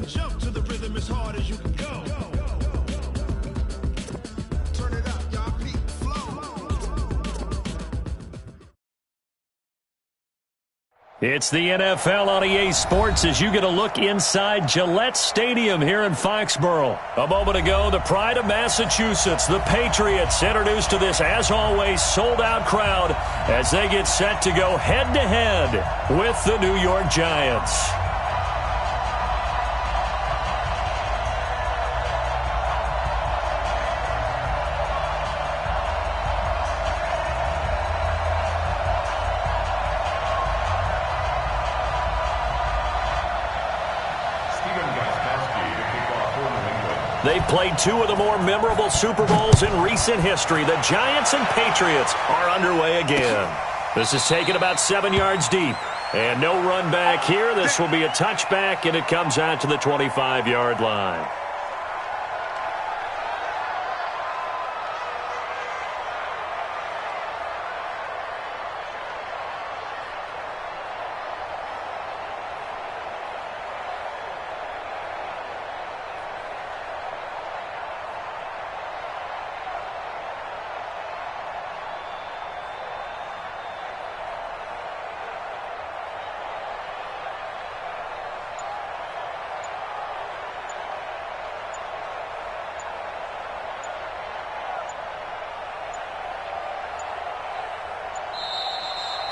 and jump to the rhythm as hard as you can go. Turn it up, y'all. Peak flow. It's the NFL on EA Sports as you get a look inside Gillette Stadium here in Foxborough. A moment ago, the pride of Massachusetts, the Patriots, introduced to this, as always, sold-out crowd as they get set to go head-to-head with the New York Giants. They've played two of the more memorable Super Bowls in recent history. The Giants and Patriots are underway again. This is taken about 7 yards deep. And no run back here. This will be a touchback, and it comes out to the 25-yard line.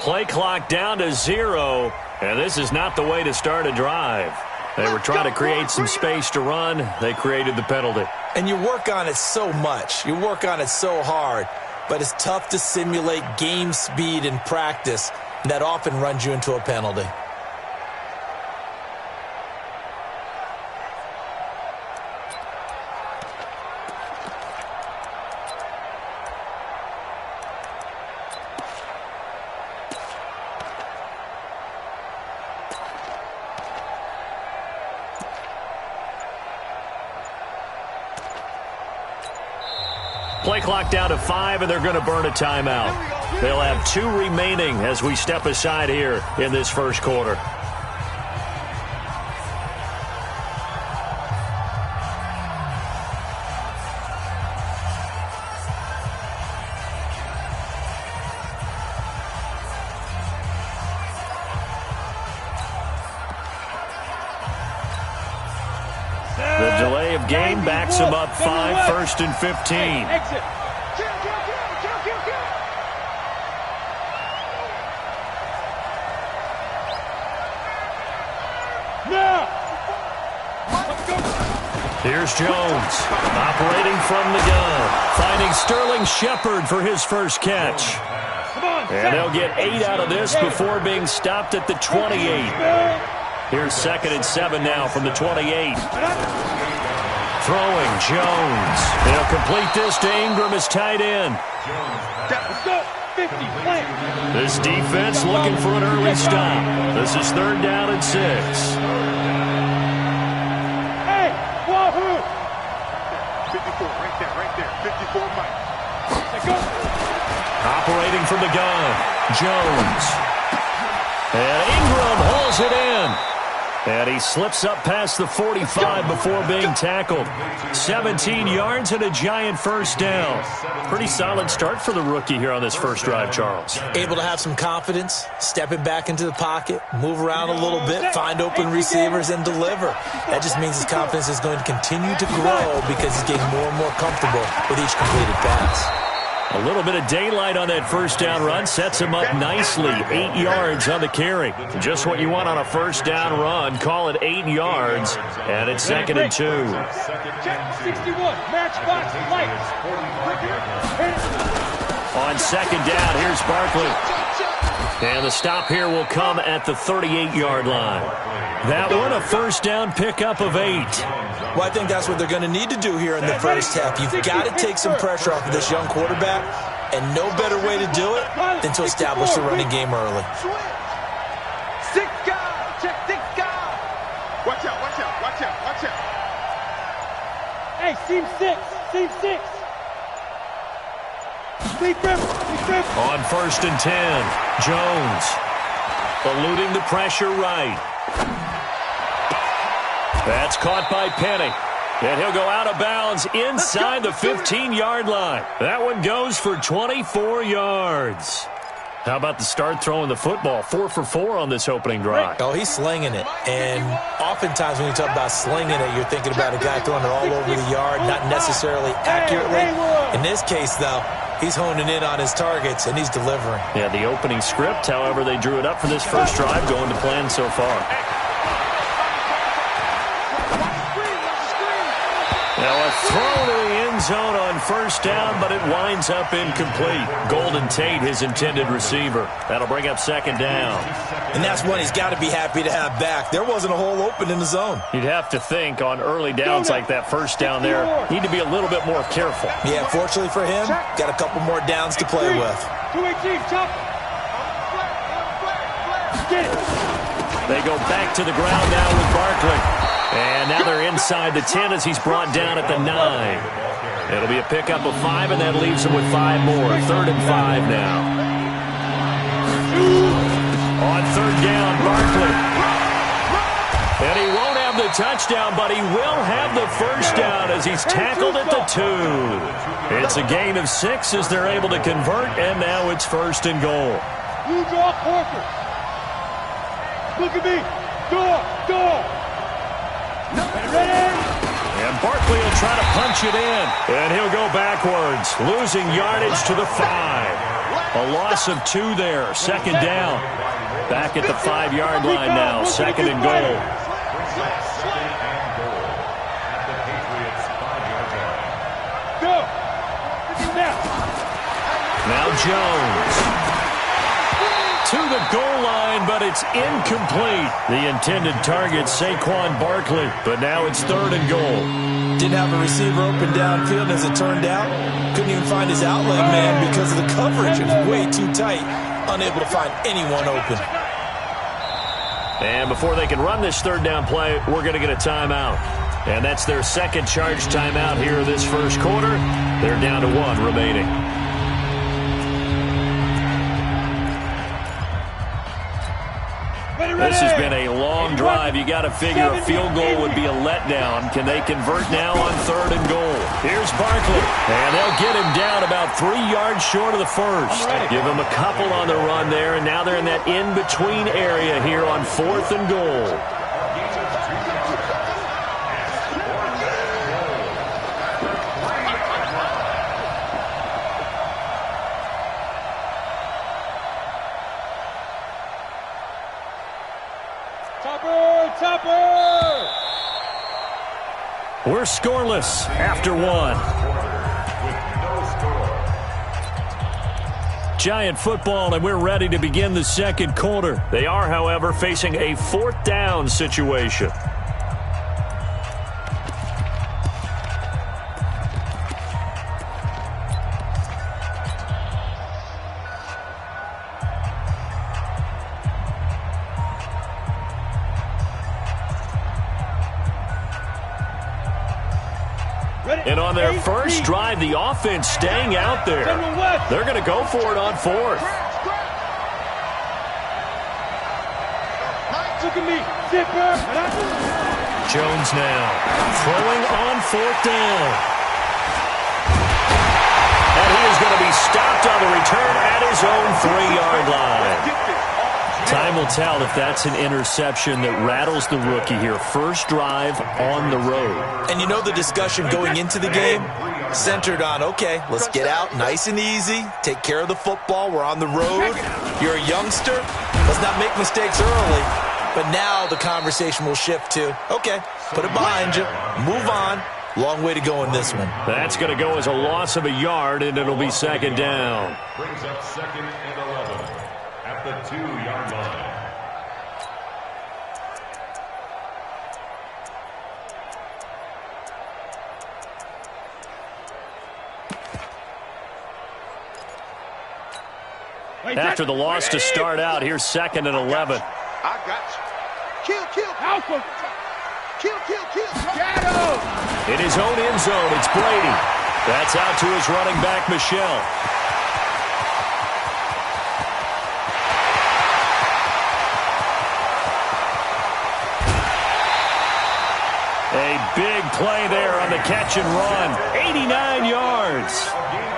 Play clock down to 0, and this is not the way to start a drive. They were trying to create some space to run. They created the penalty. And you work on it so much. You work on it so hard. But it's tough to simulate game speed in practice. And that often runs you into a penalty. Play clock down to 5, and they're going to burn a timeout. They'll have 2 remaining as we step aside here in this first quarter. The delay of game backs him up 5, 1st and 15. Exit. Here's Jones, operating from the gun, finding Sterling Shepard for his first catch. And they'll get 8 out of this before being stopped at the 28. Here's 2nd and 7 now from the 28. Throwing, Jones. They'll complete this to Ingram as tight end. Let's go. 50, plant. This defense looking for an early stop. This is 3rd down and 6. Hey, wahoo! 54, right there. 54, Mike. Let's go. Operating from the gun, Jones. And Ingram hauls it in. And he slips up past the 45 before being tackled. 17 yards and a giant first down. Pretty solid start for the rookie here on this first drive, Charles. Able to have some confidence, stepping back into the pocket, move around a little bit, find open receivers, and deliver. That just means his confidence is going to continue to grow because he's getting more and more comfortable with each completed pass. A little bit of daylight on that first down run sets him up nicely. 8 yards on the carry. Just what you want on a first down run. Call it 8 yards, and it's 2nd and 2. Check 61, matchbox light. On 2nd down, here's Barkley. And the stop here will come at the 38-yard line. That one, a first down pickup of 8. Well, I think that's what they're going to need to do here in the first half. You've got to take some pressure off of this young quarterback, and no better way to do it than to establish the running game early. 6 guys, check 6 guys. Watch out. Hey, seam 6. Sleep river. On 1st and 10, Jones eluding the pressure right. That's caught by Penny. And he'll go out of bounds inside the 15-yard line. That one goes for 24 yards. How about the start throwing the football? 4 for 4 on this opening drive. Oh, he's slinging it. And oftentimes when you talk about slinging it, you're thinking about a guy throwing it all over the yard, not necessarily accurately. In this case, though, he's honing in on his targets, and he's delivering. Yeah, the opening script, however, they drew it up for this first drive, going to plan so far. Now a throw to the end zone on first down, but it winds up incomplete. Golden Tate, his intended receiver. That'll bring up second down. And that's one he's got to be happy to have back. There wasn't a hole open in the zone. You'd have to think on early downs like that first down there, need to be a little bit more careful. Yeah, fortunately for him, got a couple more downs to play with. They go back to the ground now with Barkley. And now they're inside the 10 as he's brought down at the 9. It'll be a pickup of 5, and that leaves him with 5 more. 3rd and 5 now. On 3rd down, Barkley. And he won't have the touchdown, but he will have the first down as he's tackled at the 2. It's a gain of 6 as they're able to convert, and now it's 1st and goal. You draw Parker. Look at me. Door. And Barkley will try to punch it in. And he'll go backwards, losing yardage to the 5. A loss of 2 there. 2nd down. Back at the 5-yard line now. 2nd and goal. Now Jones. To the goal line, but it's incomplete. The intended target, Saquon Barkley, but now it's 3rd and goal. Didn't have a receiver open downfield, as it turned out. Couldn't even find his outlet man because of the coverage. It was way too tight. Unable to find anyone open. And before they can run this 3rd down play, we're going to get a timeout. And that's their 2nd charge timeout here this first quarter. They're down to 1 remaining. This has been a long drive. You got to figure a field goal would be a letdown. Can they convert now on 3rd and goal? Here's Barkley. And they'll get him down about 3 yards short of the first. Give him a couple on the run there, and now they're in that in-between area here on 4th and goal. We're scoreless after 1. Giant football, and we're ready to begin the 2nd quarter. They are, however, facing a 4th down situation. And on their first drive, the offense staying out there. They're going to go for it on 4th. Jones now throwing on 4th down. And he is going to be stopped on the return at his own 3-yard line. Time will tell if that's an interception that rattles the rookie here. First drive on the road. And you know the discussion going into the game centered on, okay, let's get out nice and easy, take care of the football, we're on the road, you're a youngster, let's not make mistakes early. But now the conversation will shift to, okay, put it behind you, move on. Long way to go in this one. That's going to go as a loss of a yard, and it'll be 2nd down. Brings up 2nd and 11 at the 2-yard line. After the loss to start out, here's 2nd and 11. I got you. Kill. Alpha. Kill. Got him. In his own end zone, it's Brady. That's out to his running back, Michelle. A big play there on the catch and run. 89 yards.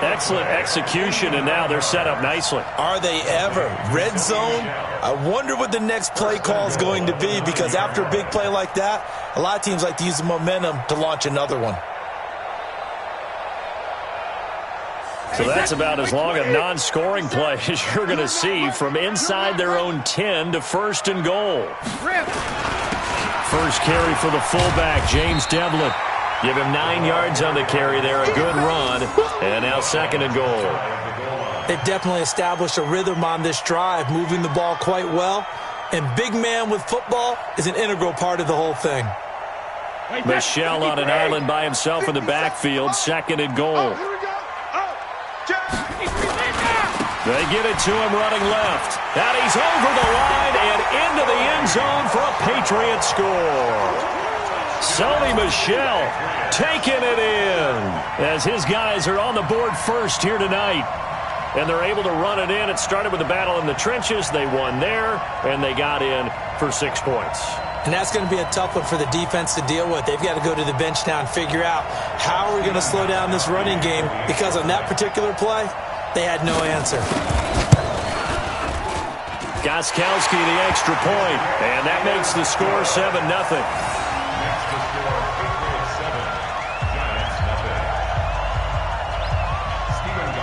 Excellent execution, and now they're set up nicely. Are they ever? Red zone? I wonder what the next play call is going to be, because after a big play like that, a lot of teams like to use the momentum to launch another one. So that's about as long a non-scoring play as you're going to see from inside their own 10 to 1st and goal. First carry for the fullback, James Devlin. Give him 9 yards on the carry there, a good run, and now 2nd and goal. They've definitely established a rhythm on this drive, moving the ball quite well, and big man with football is an integral part of the whole thing. Michel on an island by himself in the backfield, 2nd and goal. They get it to him running left. And he's over the line and into the end zone for a Patriot score. Sony Michel taking it in as his guys are on the board first here tonight. And they're able to run it in. It started with a battle in the trenches. They won there, and they got in for 6 points. And that's going to be a tough one for the defense to deal with. They've got to go to the bench now and figure out how are we going to slow down this running game, because on that particular play, they had no answer. Gostkowski the extra point, and that makes the score 7-0.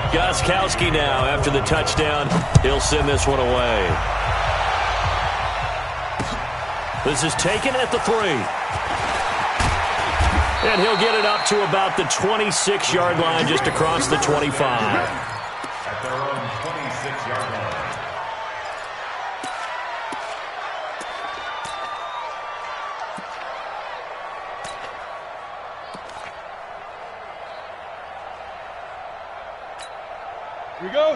Gostkowski now, after the touchdown, he'll send this one away. This is taken at the 3. And he'll get it up to about the 26-yard line, just across the 25. At their own 26-yard line.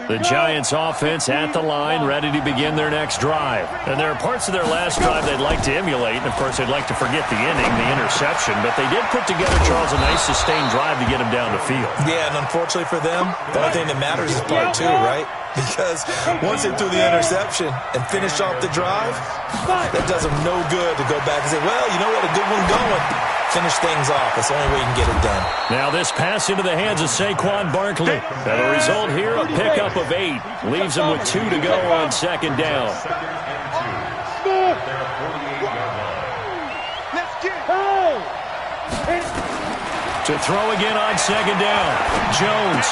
The Giants offense at the line, ready to begin their next drive. And there are parts of their last drive they'd like to emulate. And, of course, they'd like to forget the inning, the interception. But they did put together, Charles, a nice sustained drive to get him down the field. Yeah, and unfortunately for them, the only thing that matters is part 2, right? Because once they threw the interception and finished off the drive, that does them no good to go back and say, well, you know what, a good one going. Finish things off. That's the only way you can get it done. Now this pass into the hands of Saquon Barkley. And the result here, a pickup of 8. Leaves him with 2 to go on 2nd down. To throw again on 2nd down. Jones.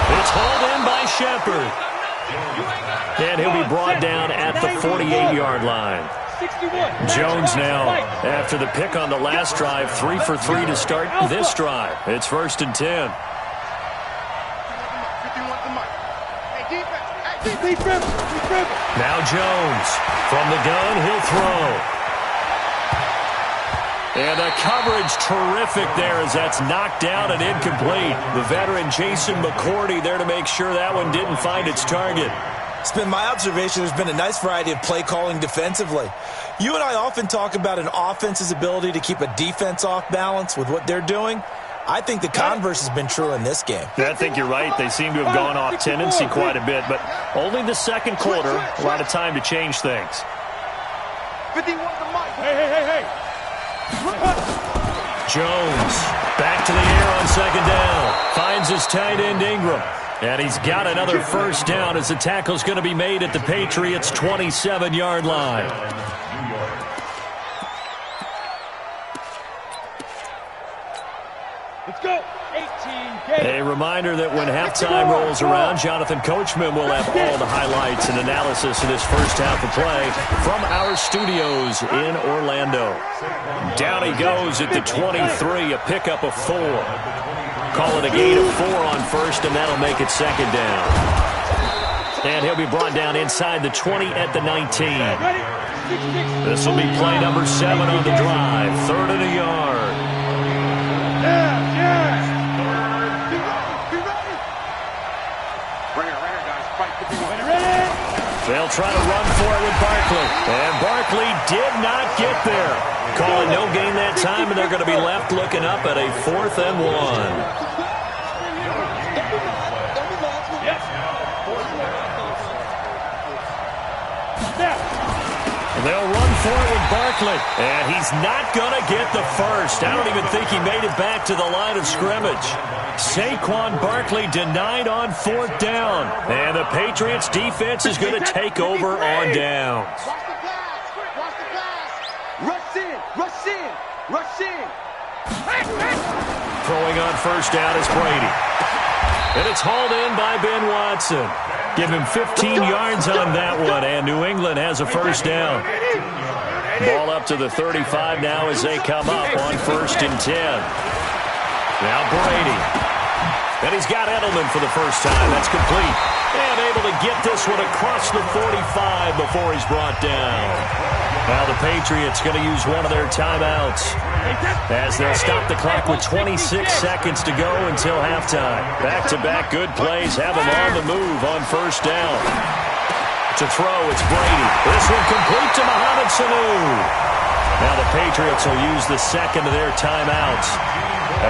It's hauled in by Shepard. And he'll be brought down at the 48-yard line. Jones now, after the pick on the last drive, 3 for 3 to start this drive. It's 1st and 10. Now Jones. From the gun, he'll throw. And the coverage terrific there as that's knocked down and incomplete. The veteran Jason McCourty there to make sure that one didn't find its target. It's been my observation there's been a nice variety of play calling defensively. You and I often talk about an offense's ability to keep a defense off balance with what they're doing. I think the converse has been true in this game. I think you're right. They seem to have gone off tendency quite a bit, but only the 2nd quarter, a lot of time to change things. Hey. Jones back to the air on 2nd down. Finds his tight end Ingram. And he's got another 1st down as the tackle's going to be made at the Patriots' 27-yard line. Let's go. 18K. A reminder that when halftime rolls around, Jonathan Coachman will have all the highlights and analysis of this first half of play from our studios in Orlando. Down he goes at the 23, a pickup of 4. Call it a gain of 4 on 1st, and that'll make it 2nd down. And he'll be brought down inside the 20 at the 19. This will be play number 7 on the drive. 3rd and a yard. They'll try to run for it with Barkley. And Barkley did not get there. Calling no gain that time, and they're going to be left looking up at a 4th and 1. They'll run for it with Barkley. And he's not going to get the first. I don't even think he made it back to the line of scrimmage. Saquon Barkley denied on 4th down. And the Patriots defense is going to take over on downs. Watch the pass. Watch the pass. Rush in. Rush in. Rush in. Throwing on 1st down is Brady. And it's hauled in by Ben Watson. Give him 15 yards on that one, and New England has a 1st down. Ball up to the 35 now as they come up on 1st and 10. Now Brady. And he's got Edelman for the first time. That's complete. And able to get this one across the 45 before he's brought down. Now the Patriots going to use one of their timeouts as they'll stop the clock with 26 seconds to go until halftime. Back-to-back good plays have them on the move on 1st down. To throw, it's Brady. This one complete to Mohamed Sanu. Now the Patriots will use the second of their timeouts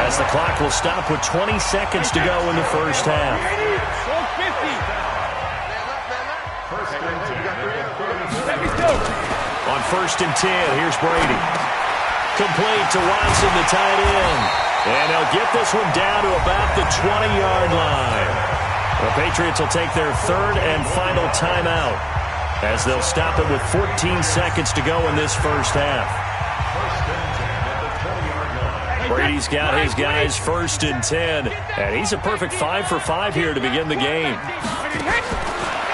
as the clock will stop with 20 seconds to go in the 1st half. On 1st and 10, here's Brady. Complete to Watson, the tight end. And they'll get this one down to about the 20-yard line. The Patriots will take their 3rd and final timeout as they'll stop it with 14 seconds to go in this 1st half. Brady's got his guys 1st and 10, and he's a perfect 5 for 5 here to begin the game.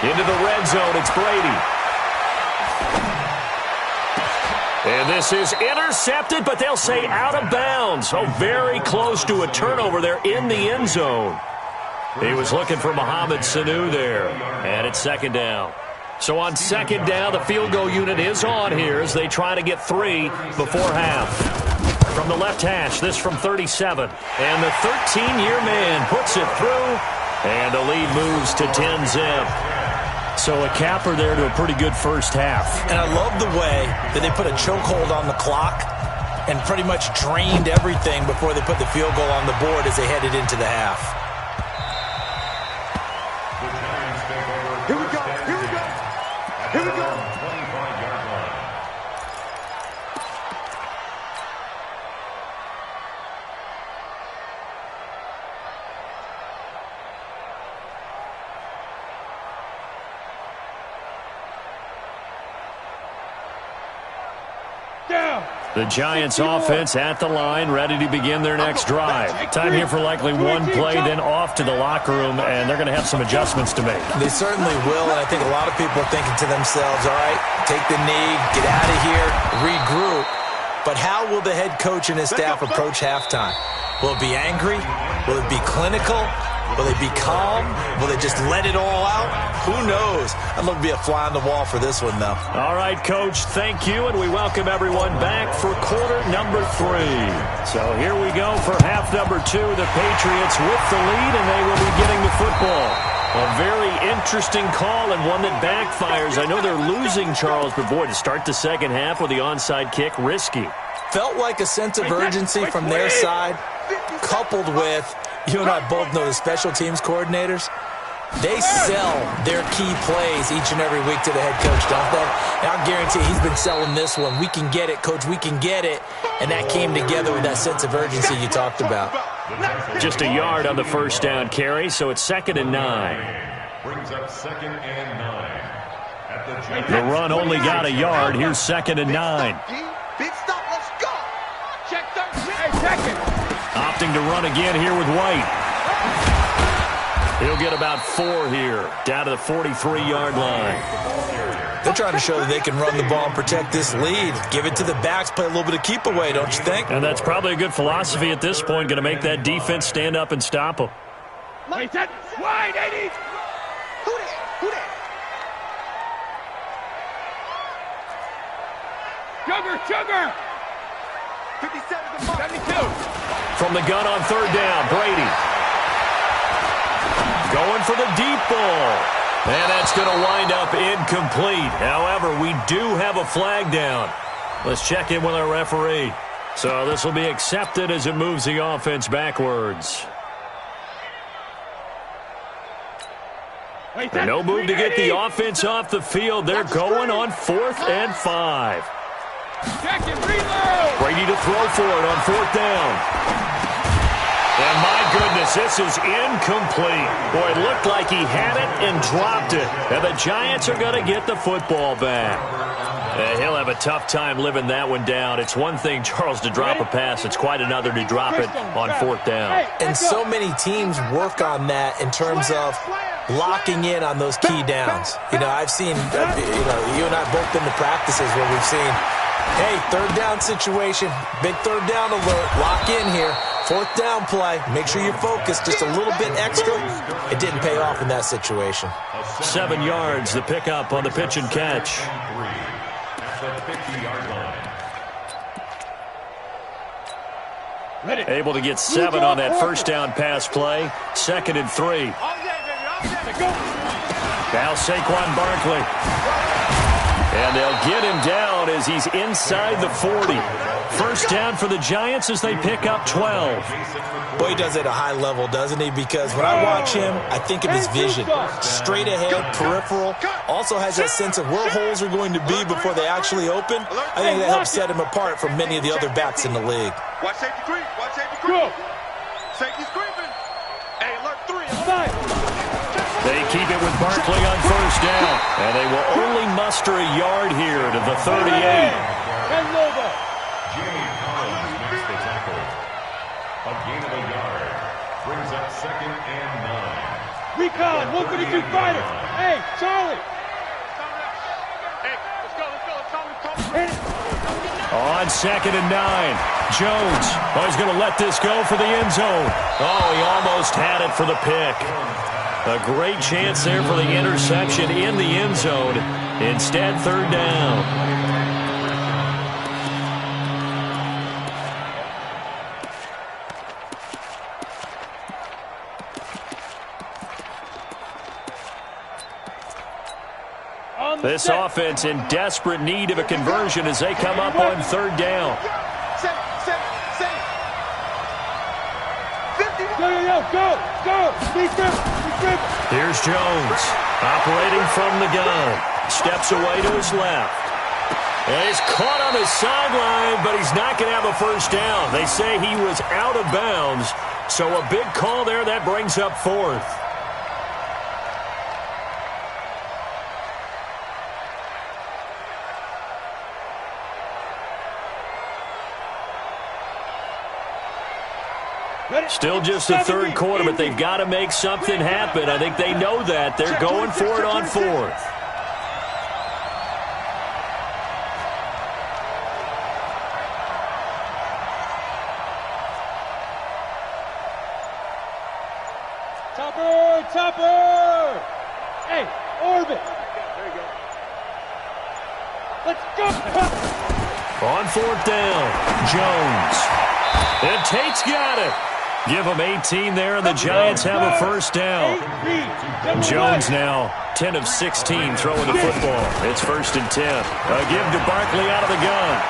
Into the red zone, it's Brady. And this is intercepted, but they'll say out of bounds. So very close to a turnover there in the end zone. He was looking for Mohamed Sanu there, and it's 2nd down. So on 2nd down, the field goal unit is on here as they try to get 3 before half. From the left hash, this from 37. And the 13-year man puts it through, and the lead moves to 10-zip. So a capper there to a pretty good 1st half. And I love the way that they put a chokehold on the clock and pretty much drained everything before they put the field goal on the board as they headed into the half. Here we go. Here we go. Here we go. The Giants offense at the line, ready to begin their next drive. Time here for likely one play, then off to the locker room, and they're going to have some adjustments to make. They certainly will, and I think a lot of people are thinking to themselves, all right, take the knee, get out of here, regroup. But how will the head coach and his staff approach halftime? Will it be angry? Will it be clinical? Will they be calm? Will they just let it all out? Who knows? I'd love to be a fly on the wall for this one, though. All right, Coach, thank you, and we welcome everyone back for quarter number 3. So here we go for half number 2. The Patriots with the lead, and they will be getting the football. A very interesting call and one that backfires. I know they're losing, Charles, but boy, to start the second half with the onside kick, risky. Felt like a sense of urgency from their side, coupled with, you and I both know the special teams coordinators, they sell their key plays each and every week to the head coach, don't they? And I'll guarantee he's been selling this one. We can get it, Coach, we can get it. And that came together with that sense of urgency you talked about. Just a yard on the 1st down carry, so it's 2nd and 9. Brings up 2nd and 9. At The run only got a yard. Here's 2nd and 9. Big stop. Let's go. Check 13. Hey, check it. Opting to run again here with White. He'll get about 4 here, down to the 43-yard line. They're trying to show that they can run the ball and protect this lead. Give it to the backs, play a little bit of keep away, don't you think? And that's probably a good philosophy at this point, going to make that defense stand up and stop them. Wait, that wide, 80. Who that? Who that? Sugar. 57 to 72. From the gun on 3rd down, Brady. Going for the deep ball. And that's going to wind up incomplete. However, we do have a flag down. Let's check in with our referee. So this will be accepted as it moves the offense backwards. And no move to get the offense off the field. They're going on 4th and 5. Brady to throw for it on 4th down. And my goodness, this is incomplete. Boy, it looked like he had it and dropped it. And the Giants are going to get the football back. He'll have a tough time living that one down. It's one thing, Charles, to drop a pass. It's quite another to drop it on 4th down. And so many teams work on that in terms of locking in on those key downs. You know, I've seen, you and I both been to practices where we've seen, hey, 3rd down situation, big 3rd down alert, lock in here. 4th down play, make sure you're focused just a little bit extra. It didn't pay off in that situation. 7 yards, the pickup on the pitch and catch. Able to get 7 on that 1st down pass play. 2nd and 3. Now Saquon Barkley. And they'll get him down as he's inside the 40. 1st down for the Giants as they pick up 12. Boy, he does it at a high level, doesn't he? Because when I watch him, I think of his vision. Straight ahead, peripheral. Also has that sense of where holes are going to be before they actually open. I think that helps set him apart from many of the other backs in the league. Watch safety creep. Watch safety creep. Safety's creeping. Hey, alert 3. They keep it with Barkley on 1st down. And they will only muster a yard here to the 38. Jamie Collins makes the tackle. A gain of a yard. Brings up 2nd and 9. Recon, 152 fighter. Hey, Charlie. Hey, let's go. On 2nd and 9. Jones. Oh, he's going to let this go for the end zone. Oh, he almost had it for the pick. A great chance there for the interception in the end zone. Instead, 3rd down. This offense in desperate need of a conversion as they come up on 3rd down. Go. Here's Jones, operating from the gun. Steps away to his left. And he's caught on the sideline, but he's not going to have a 1st down. They say he was out of bounds, so a big call there. That brings up 4th. Still just the 3rd quarter, but they've got to make something happen. I think they know that. They're going for it on 4th. Topper! Hey, orbit! There you go. Let's go! On 4th down, Jones. And Tate's got it. Give them 18 there, and the Giants have a 1st down. Jones now 10 of 16 throwing the football. It's 1st and 10. A give to Barkley out of the gun.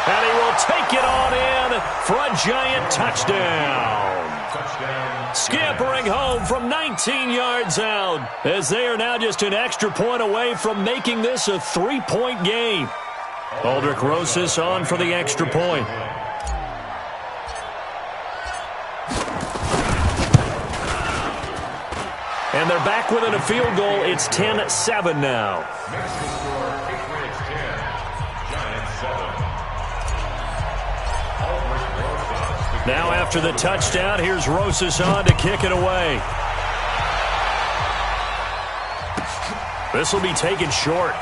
And he will take it on in for a Giant touchdown. Scampering home from 19 yards out as they are now just an extra point away from making this a 3-point game. Aldrich Rosas on for the extra point. And they're back within a field goal. It's 10-7 now. Makes the score Patriots 10, Giants 7. Now after the touchdown, here's Rosas on to kick it away. This will be taken short.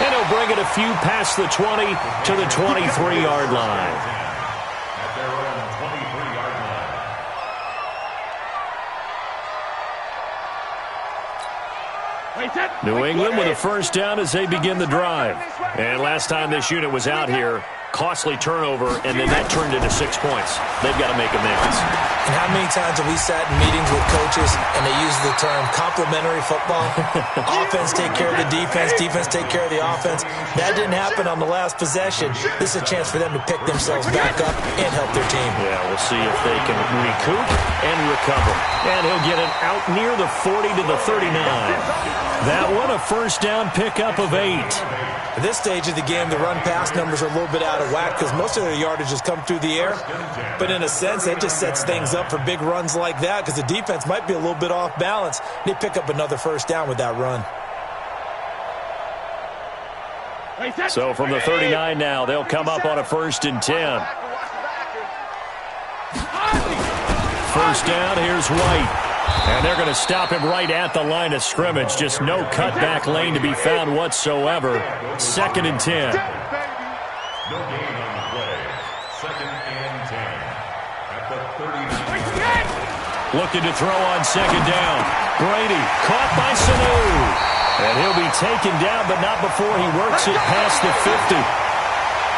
And he'll bring it a few past the 20 to the 23-yard line. At their own 23-yard line. New England with a 1st down as they begin the drive. And last time this unit was out here, Costly turnover, and then that turned into 6 points. They've got to make amends. And how many times have we sat in meetings with coaches and they use the term complementary football? Offense take care of the defense, defense take care of the offense. That didn't happen on the last possession. This is a chance for them to pick themselves back up and help their team. Yeah, we'll see if they can recoup and recover. And he'll get it out near the 40 to the 39. That one, a first down pickup of 8. At this stage of the game, the run-pass numbers are a little bit out of whack because most of their yardage has come through the air. But in a sense, that just sets things up for big runs like that because the defense might be a little bit off balance. They pick up another first down with that run. So from the 39 now, they'll come up on a 1st and 10. First down, here's White. And they're going to stop him right at the line of scrimmage. Just no cutback lane to be found whatsoever. 2nd and 10. No gain on the play. 2nd and 10. At the 39. Looking to throw on 2nd down. Brady caught by Sanu. And he'll be taken down, but not before he works it past the 50.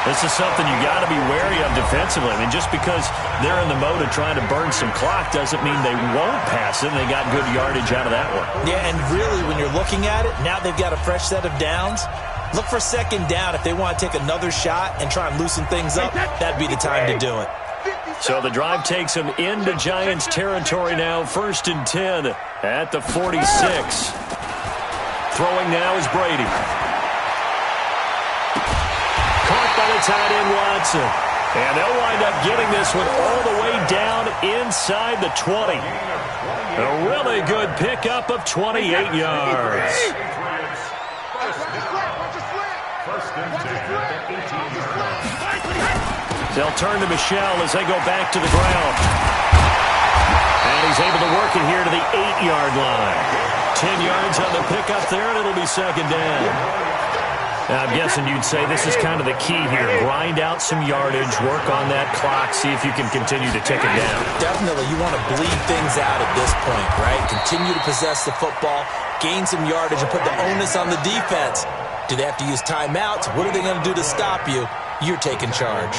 This is something you got to be wary of defensively. I mean, just because they're in the mode of trying to burn some clock doesn't mean they won't pass it. They got good yardage out of that one. Yeah, and really, when you're looking at it, now they've got a fresh set of downs. Look for 2nd down if they want to take another shot and try and loosen things up. That'd be the time to do it. So the drive takes them into Giants territory now. 1st and 10 at the 46. Throwing now is Brady. Caught by the tight end Watson. And they'll wind up getting this one all the way down inside the 20. A really good pickup of 28 yards. They'll turn to Michelle as they go back to the ground. And he's able to work it here to the 8-yard line. 10 yards on the pickup there, and it'll be 2nd down. Now, I'm guessing you'd say this is kind of the key here. Grind out some yardage, work on that clock, see if you can continue to tick it down. Definitely, you want to bleed things out at this point, right? Continue to possess the football, gain some yardage, and put the onus on the defense. Do they have to use timeouts? What are they going to do to stop you? You're taking charge.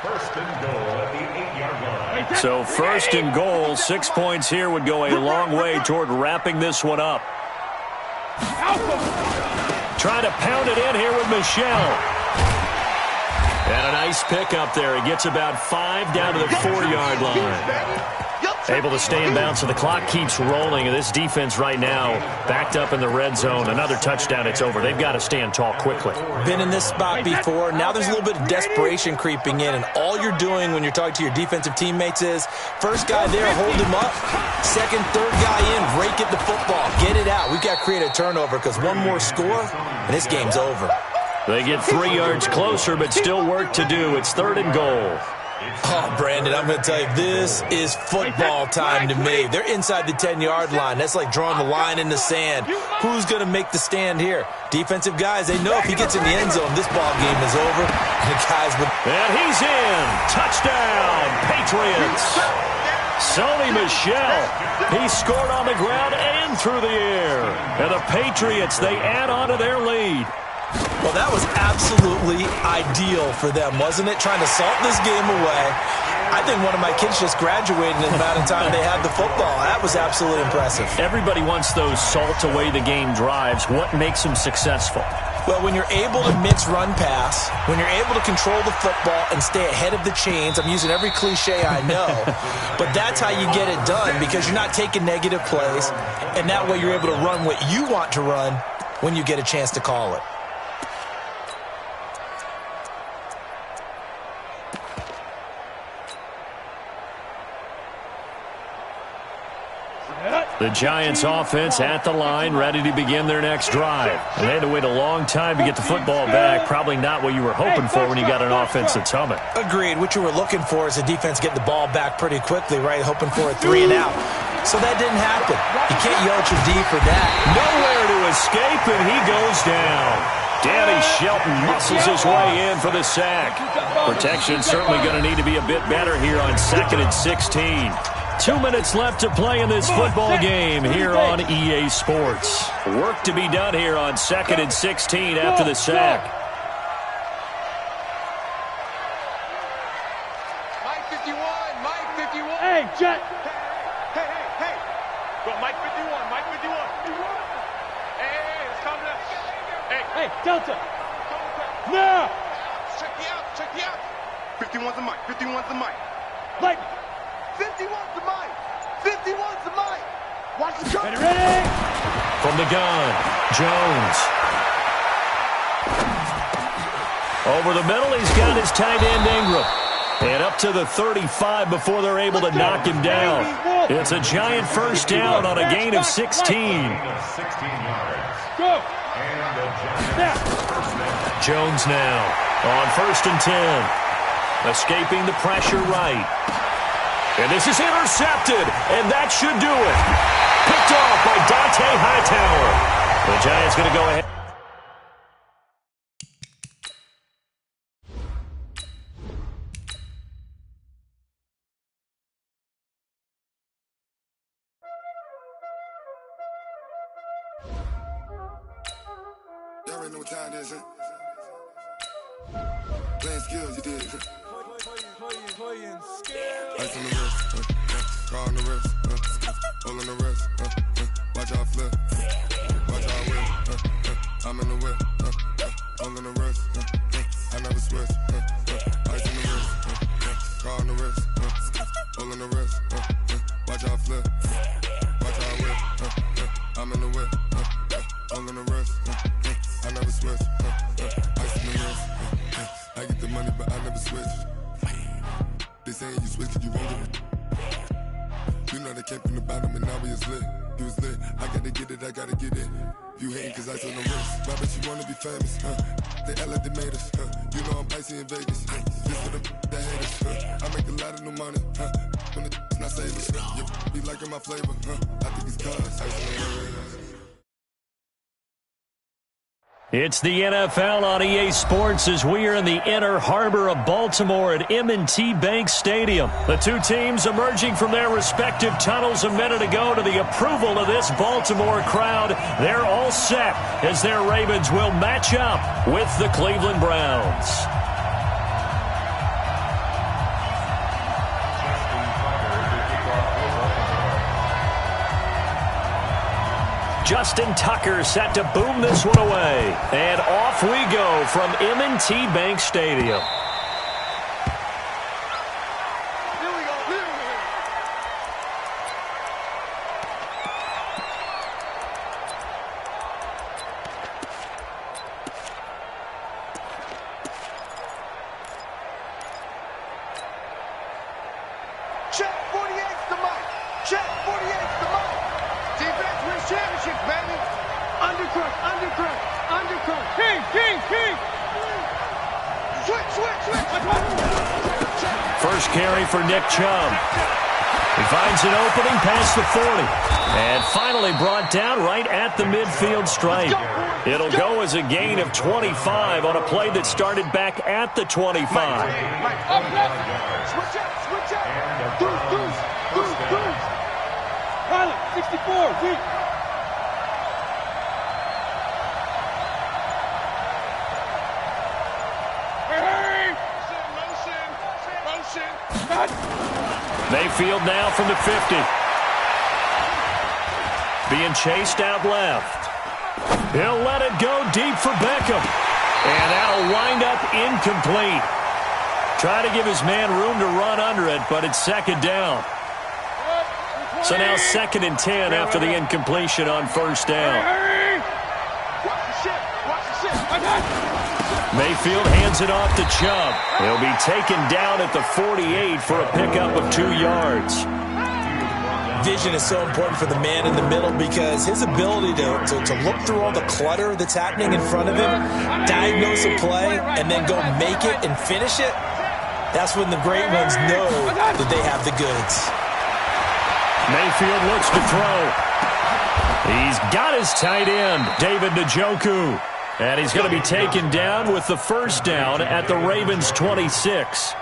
First and goal at the 8-yard line. So 1st and goal, 6 points here would go a long way toward wrapping this one up. Trying to pound it in here with Michelle. And a nice pickup there. He gets about 5 down to the 4-yard line. Able to stay in bounds, so the clock keeps rolling. And this defense right now backed up in the red zone. Another touchdown, it's over. They've got to stand tall quickly. Been in this spot before. Now there's a little bit of desperation creeping in. And all you're doing when you're talking to your defensive teammates is, first guy there, hold him up. 2nd, 3rd guy in, rake at the football. Get it out. We've got to create a turnover because one more score, and this game's over. They get 3 yards closer, but still work to do. It's 3rd and goal. Oh, Brandon, I'm going to tell you, this is football time to me. They're inside the 10-yard line. That's like drawing the line in the sand. Who's going to make the stand here? Defensive guys, they know if he gets in the end zone, this ball game is over. And the guys would... And he's in. Touchdown, Patriots. Sony Michel. He scored on the ground and through the air. And the Patriots, they add on to their lead. Well, that was absolutely ideal for them, wasn't it? Trying to salt this game away. I think one of my kids just graduated in the amount of time they had the football. That was absolutely impressive. Everybody wants those salt away the game drives. What makes them successful? Well, when you're able to mix run pass, when you're able to control the football and stay ahead of the chains, I'm using every cliche I know, but that's how you get it done because you're not taking negative plays, and that way you're able to run what you want to run when you get a chance to call it. The Giants offense at the line, ready to begin their next drive. And they had to wait a long time to get the football back. Probably not what you were hoping for when you got an offense that's humming. Agreed. What you were looking for is the defense getting the ball back pretty quickly, right? Hoping for a 3 and out. So that didn't happen. You can't yell at your D for that. Nowhere to escape, and he goes down. Danny Shelton muscles his way in for the sack. Protection certainly going to need to be a bit better here on 2nd and 16. 2 minutes left to play in this football game here on EA Sports. Work to be done here on 2nd and 16 after the sack. Hey, Jet. Hey. Go, Mike 51, Mike 51. Hey, let's calm down. Hey, Delta. Now. Check the out. 51's the mic, 51's the mic. Lightning. 51's the mic. 51's the mic. Watch the gun. Ready? From the gun, Jones. Over the middle, he's got his tight end Ingram. And up to the 35 before they're able to knock him down. It's a giant first down on a gain of 16. Gain of 16 yards. Go. And the Giants first down. Jones now on 1st and 10. Escaping the pressure right. And this is intercepted, and that should do it. Picked off by Dante Hightower. The Giants going to go ahead. Y'all already know what time it is, huh? Playing skills, you did. Ice on the wrist, car on the wrist, hole on the wrist, watch out flip, watch out whip, I'm in the whip, hole on the wrist, I never switch, ice on the wrist, car on the wrist, hole on the wrist, watch out flip, watch out whip, I'm in the whip, hole on the wrist, I never switch, ice on the wrist, I get the money but I never switch. They saying you switch cause you won't do it. You know they came from the bottom and now we is lit. You was lit, I gotta get it, I gotta get it. You hating cause ice on the wrist. Why bet you wanna be famous, They act like they made us, You know I'm icy in Vegas, This for them that hate us, I make a lot of new money, When the not save us, You be liking my flavor, I think it's cause ice on the wrist. It's the NFL on EA Sports as we are in the inner harbor of Baltimore at M&T Bank Stadium. The two teams emerging from their respective tunnels a minute ago to the approval of this Baltimore crowd. They're all set as their Ravens will match up with the Cleveland Browns. Justin Tucker set to boom this one away. And off we go from M&T Bank Stadium. Check 48's the mic. Check 48's the mic. Defense wins championships, baby. Undercut. King. Switch. First carry for Nick Chubb. He finds an opening past the 40. And finally brought down right at the midfield stripe. It'll go as a gain of 25 on a play that started back at the 25. Switch out. Deuce. Pilot, 64, weak. Motion. Mayfield now from the 50. Being chased out left. He'll let it go deep for Beckham. And that'll wind up incomplete. Try to give his man room to run under it, but it's second down. So now 2nd and 10 after the incompletion on first down. Watch the ship. Mayfield hands it off to Chubb. He'll be taken down at the 48 for a pickup of 2 yards. Vision is so important for the man in the middle because his ability to look through all the clutter that's happening in front of him, diagnose a play, and then go make it and finish it, that's when the great ones know that they have the goods. Mayfield looks to throw. He's got his tight end, David Njoku. And he's going to be taken down with the first down at the Ravens' 26.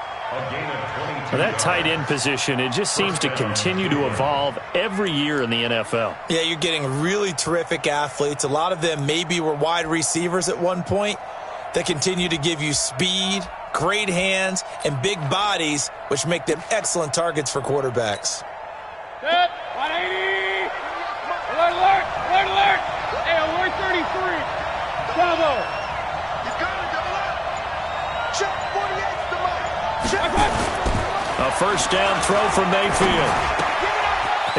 That tight end position, it just seems to continue to evolve every year in the NFL. Yeah, you're getting really terrific athletes. A lot of them maybe were wide receivers at one point that continue to give you speed, great hands and big bodies, which make them excellent targets for quarterbacks. Set, 180. Alert, alert, alert. Hey, alert 33. Bravo. He's got it, double up. Check, 48's the mark. Check. A first down throw from Mayfield.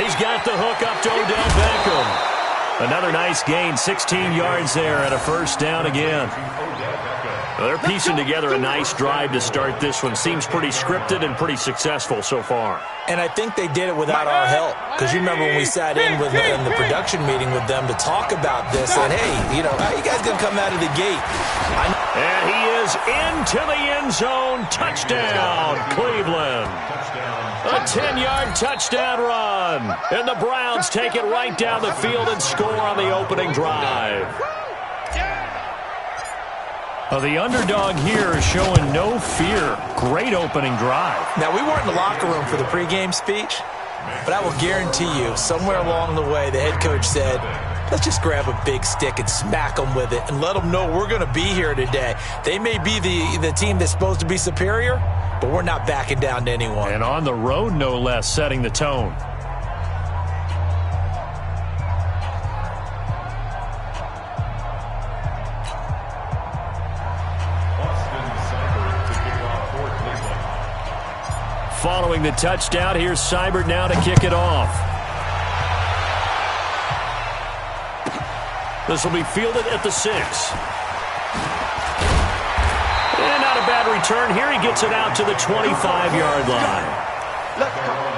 He's got the hook up to Odell Beckham. Another nice gain, 16 yards there and a first down again. They're piecing together a nice drive to start this one. Seems pretty scripted and pretty successful so far. And I think they did it without our help. Because you remember when we sat in the production meeting with them to talk about this, and hey, you know, how you guys going to come out of the gate? And he is into the end zone. Touchdown, Cleveland. A 10-yard touchdown run. And the Browns take it right down the field and score on the opening drive. The underdog here is showing no fear. Great opening drive. Now, we weren't in the locker room for the pregame speech, but I will guarantee you, somewhere along the way, the head coach said, let's just grab a big stick and smack them with it and let them know we're going to be here today. They may be the team that's supposed to be superior, but we're not backing down to anyone. And on the road, no less, setting the tone. Following the touchdown, here's Seibert now to kick it off. This will be fielded at the 6. And not a bad return here. He gets it out to the 25-yard line. Let's go.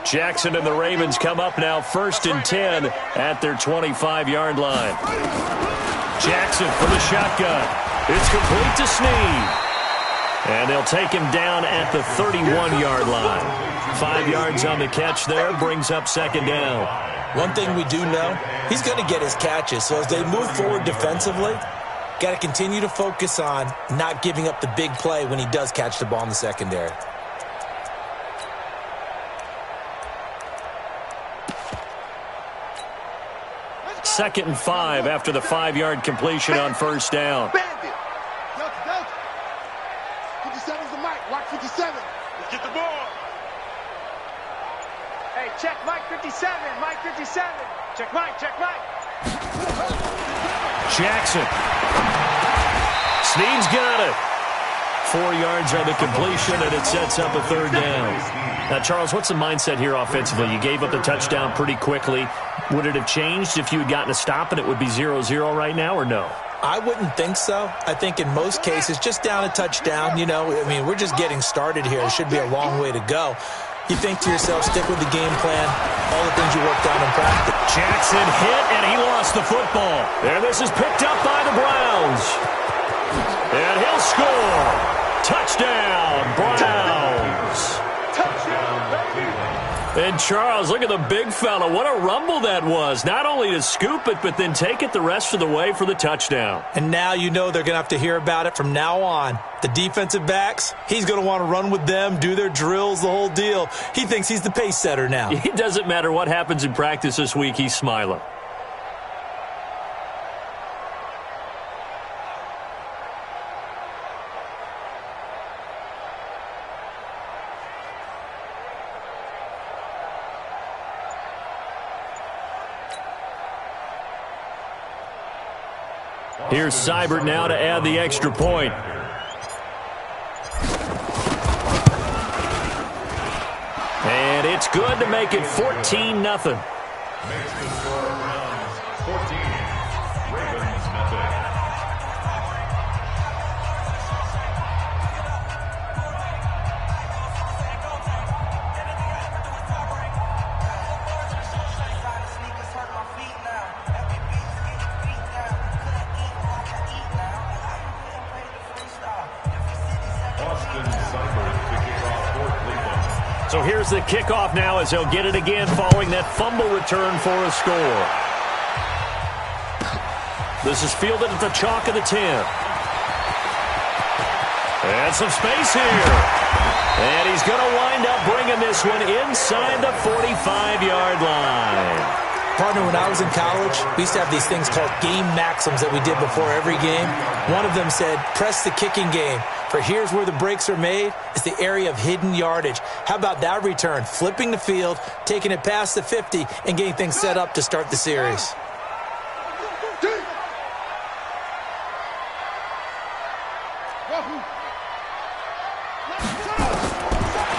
Jackson and the Ravens come up now 1st and 10 at their 25-yard line. Jackson for the shotgun. It's complete to Snead. And they'll take him down at the 31-yard line. 5 yards on the catch there, brings up 2nd down. One thing we do know, he's going to get his catches. So as they move forward defensively, got to continue to focus on not giving up the big play when he does catch the ball in the secondary. Second and 5 after the 5-yard completion on 1st down. Bandit. Delta. 57's the mic. Watch 57. Let's get the ball. Hey, check Mike 57. Mike 57. Check Mike. Jackson. Snead's got it. 4 yards on the completion, and it sets up a 3rd down. Now, Charles, what's the mindset here offensively? You gave up the touchdown pretty quickly. Would it have changed if you had gotten a stop and it would be 0-0 right now, or no? I wouldn't think so. I think in most cases, just down a touchdown, you know, I mean, we're just getting started here. It should be a long way to go. You think to yourself, stick with the game plan, all the things you worked out in practice. Jackson hit, and he lost the football. And this is picked up by the Browns. And he'll score. Touchdown, Browns. And Charles, look at the big fella. What a rumble that was. Not only to scoop it, but then take it the rest of the way for the touchdown. And now you know they're going to have to hear about it from now on. The defensive backs, he's going to want to run with them, do their drills, the whole deal. He thinks he's the pace setter now. It doesn't matter what happens in practice this week. He's smiling. Here's Seibert now to add the extra point. And it's good to make it 14-0. Makes the score Browns 14, Ravens nothing. So here's the kickoff now as they'll get it again following that fumble return for a score. This is fielded at the chalk of the 10. And some space here. And he's going to wind up bringing this one inside the 45-yard line. Partner, when I was in college, we used to have these things called game maxims that we did before every game. One of them said, press the kicking game. For here's where the breaks are made. It's the area of hidden yardage. How about that return? Flipping the field, taking it past the 50, and getting things set up to start the series.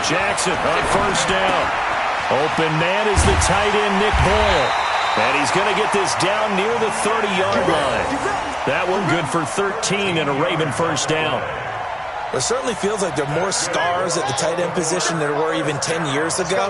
Jackson on first down. Open man is the tight end, Nick Boyle. And he's going to get this down near the 30-yard line. That one good for 13 and a Raven first down. It certainly feels like there are more stars at the tight end position than there were even 10 years ago.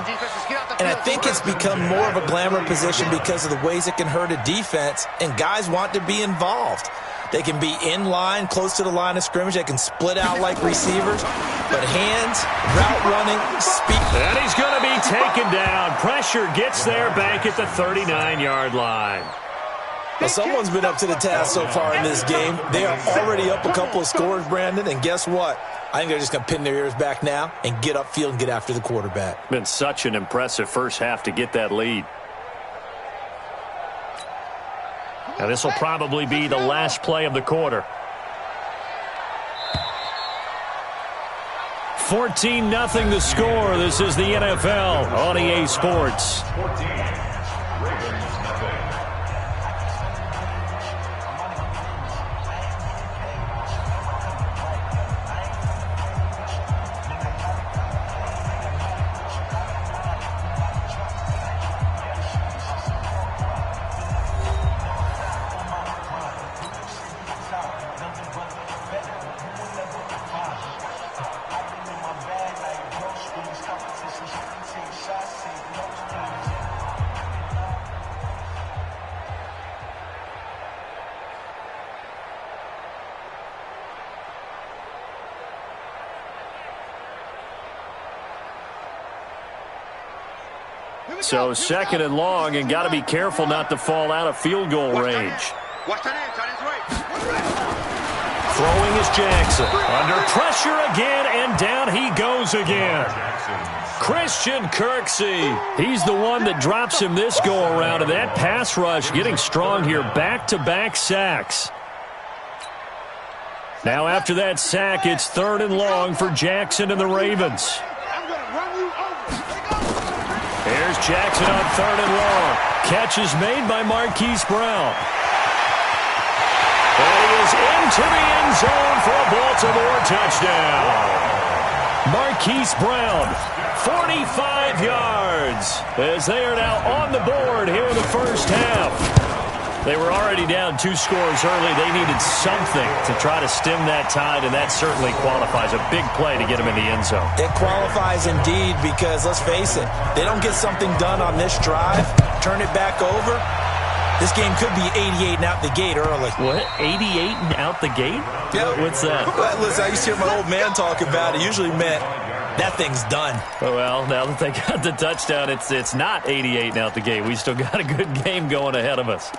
And I think it's become more of a glamour position because of the ways it can hurt a defense, and guys want to be involved. They can be in line, close to the line of scrimmage. They can split out like receivers. But hands, route running, speed. And he's going to be taken down. Pressure gets there back at the 39-yard line. Well, someone's been up to the task so far in this game. They are already up a couple of scores, Brandon, and guess what? I think they're just going to pin their ears back now and get upfield and get after the quarterback. Been such an impressive first half to get that lead. Now, this will probably be the last play of the quarter. 14-0 the score. This is the NFL on EA Sports. 14. Ravens nothing. So second and long, and got to be careful not to fall out of field goal range. Throwing is Jackson. Under pressure again, and down he goes again. Christian Kirksey. He's the one that drops him this go-around, and that pass rush getting strong here. Back-to-back sacks. Now after that sack, it's third and long for Jackson and the Ravens. Here's Jackson on third and long. Catch is made by Marquise Brown. And he is into the end zone for a Baltimore touchdown. Marquise Brown, 45 yards, as they are now on the board here in the first half. They were already down 2 scores early. They needed something to try to stem that tide, and that certainly qualifies. A big play to get them in the end zone. It qualifies indeed because, let's face it, they don't get something done on this drive, turn it back over, this game could be 88 and out the gate early. What? 88 and out the gate? Yeah. What's that? Well, listen, I used to hear my old man talk about it. Usually meant that thing's done. Well, now that they got the touchdown, it's not 88 and out the gate. We still got a good game going ahead of us.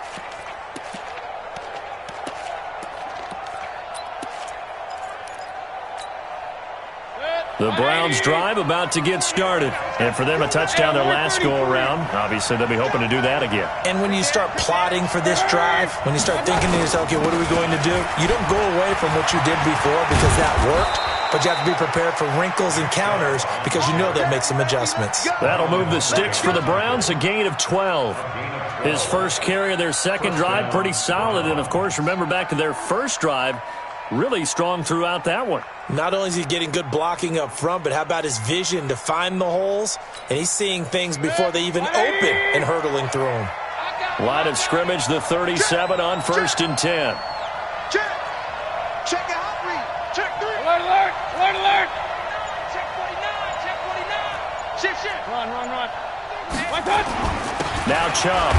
The Browns drive about to get started. And for them, a touchdown their last go-around. Obviously, they'll be hoping to do that again. And when you start plotting for this drive, when you start thinking to yourself, okay, what are we going to do? You don't go away from what you did before because that worked. But you have to be prepared for wrinkles and counters because you know they'll make some adjustments. That'll move the sticks for the Browns, a gain of 12. His first carry of their second drive, pretty solid. And, of course, remember back to their first drive, really strong throughout that one. Not only is he getting good blocking up front, but how about his vision to find the holes? And he's seeing things before they even open and hurtling through them. Line of scrimmage, the 37 on first and 10. Check. Check your hot read. Check 3. Alert, alert, alert, alert. Check 49. Check 49. Shift. Run. One touch. Now Chubb.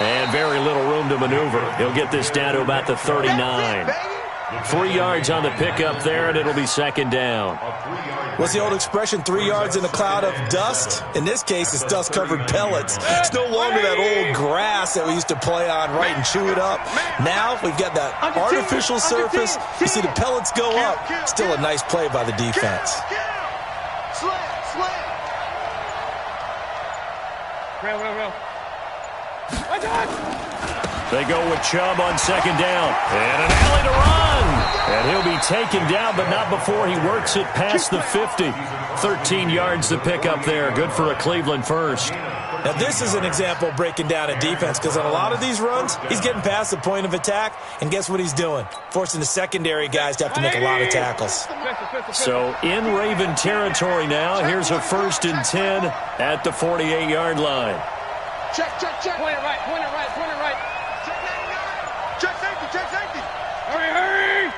And very little room to maneuver. He'll get this down to about the 39. 3 yards on the pickup there, and it'll be second down. What's the old expression, 3 yards in a cloud of dust? In this case, it's dust-covered pellets. It's no longer that old grass that we used to play on, right, and chew it up. Now we've got that artificial surface. You see the pellets go up. Still a nice play by the defense. Real. They go with Chubb on second down. And an alley to run. And he'll be taken down, but not before he works it past the 50. 13 yards to pick up there. Good for a Cleveland first. Now, this is an example of breaking down a defense, because on a lot of these runs, he's getting past the point of attack, and guess what he's doing? Forcing the secondary guys to have to make a lot of tackles. So in Raven territory now, here's a 1st and 10 at the 48-yard line. Check. Point it right. Check safety. Hurry.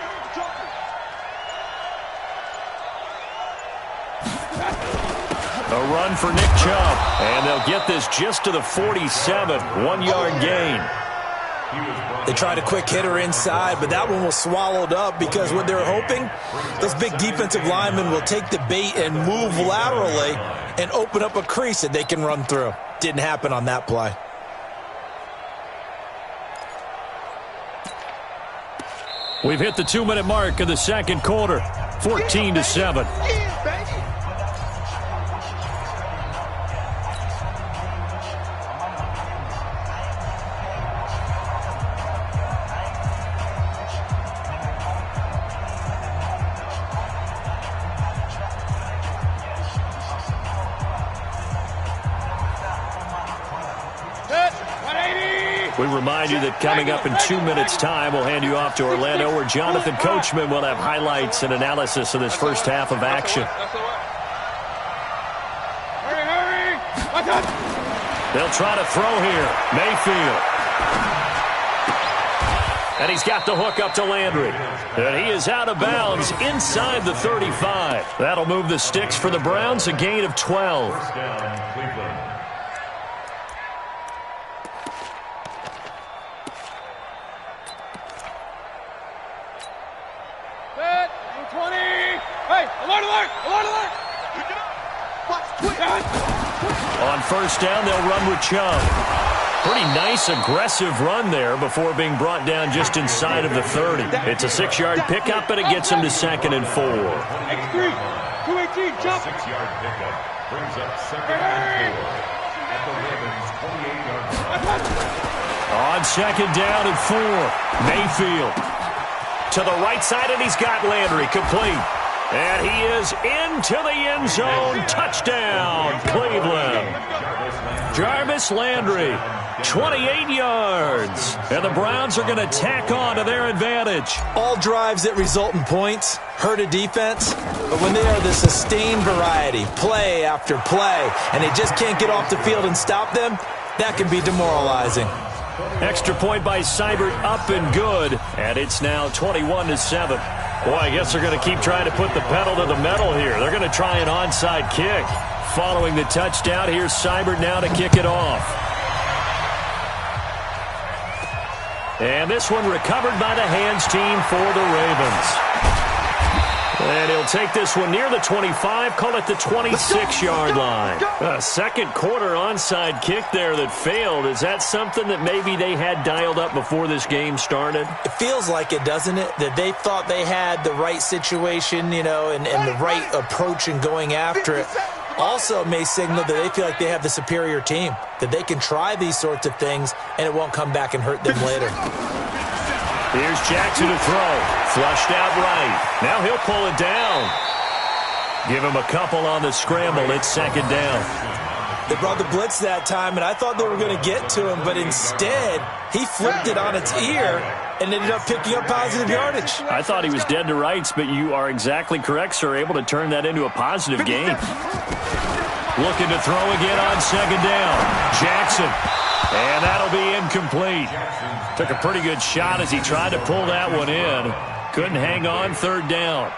A run for Nick Chubb, and they'll get this just to the 47, 1-yard gain. They tried a quick hitter inside, but that one was swallowed up because what they're hoping, those big defensive linemen will take the bait and move laterally and open up a crease that they can run through. Didn't happen on that play. We've hit the 2-minute mark of the second quarter, 14-7. Yeah, baby. We remind you that coming up in 2 minutes' time, we'll hand you off to Orlando, where Jonathan Coachman will have highlights and analysis of this first half of action. Hurry. They'll try to throw here. Mayfield. And he's got the hook up to Landry. And he is out of bounds inside the 35. That'll move the sticks for the Browns, a gain of 12. First down, Cleveland. Set. 20. Hey, alert. On first down, they'll run with Chubb. Pretty nice, aggressive run there before being brought down just inside of the 30. It's a 6-yard pickup, and it gets him to 2nd and 4. X3. 218, jump. 6-yard pickup brings up 2nd and 4 at the Ravens' 28-yard line. On second down and 4, Mayfield to the right side, and he's got Landry complete. And he is into the end zone. Touchdown, Cleveland. Jarvis Landry, 28 yards. And the Browns are going to tack on to their advantage. All drives that result in points hurt a defense, but when they are the sustained variety, play after play, and they just can't get off the field and stop them, that can be demoralizing. Extra point by Seibert, up and good. And it's now 21-7. Boy, I guess they're going to keep trying to put the pedal to the metal here. They're going to try an onside kick. Following the touchdown, here's Seibert now to kick it off. And this one recovered by the hands team for the Ravens. And he'll take this one near the 25, call it the 26-yard line. A second quarter onside kick there that failed. Is that something that maybe they had dialed up before this game started? It feels like it, doesn't it? That they thought they had the right situation, and the right approach in going after it. Also, it may signal that they feel like they have the superior team, that they can try these sorts of things, and it won't come back and hurt them later. Here's Jackson to throw. Flushed out right. Now he'll pull it down. Give him a couple on the scramble. It's second down. They brought the blitz that time, and I thought they were going to get to him, but instead, he flipped it on its ear and ended up picking up positive yardage. I thought he was dead to rights, but you are exactly correct, sir. Able to turn that into a positive gain. Looking to throw again on second down. Jackson. And that'll be incomplete. Took a pretty good shot as he tried to pull that one in. Couldn't hang on, third down.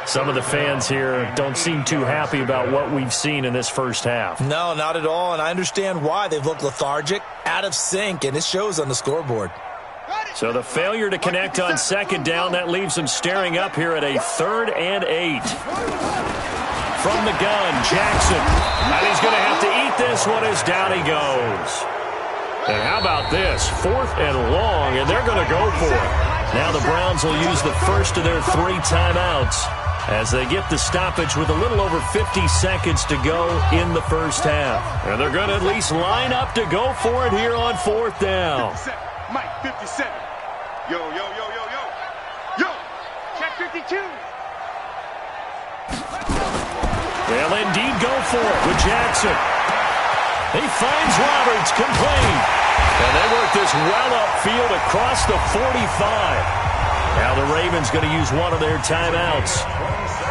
Some of the fans here don't seem too happy about what we've seen in this first half. No, not at all, and I understand why. They've looked lethargic, out of sync, and it shows on the scoreboard. Ready? So the failure to connect on second down, that leaves them staring up here at a 3rd and 8. From the gun, Jackson. And he's going to have to eat this one as down he goes. And how about this? 4th and long, and they're going to go for it. Now the Browns will use the first of their 3 timeouts as they get the stoppage with a little over 50 seconds to go in the first half. And they're going to at least line up to go for it here on 4th down. 57. Mike, 57. Yo, yo, yo, yo, yo. Yo. Check 52. They'll indeed go for it with Jackson. He finds Roberts, complete. And they work this well upfield across the 45. Now the Ravens going to use one of their timeouts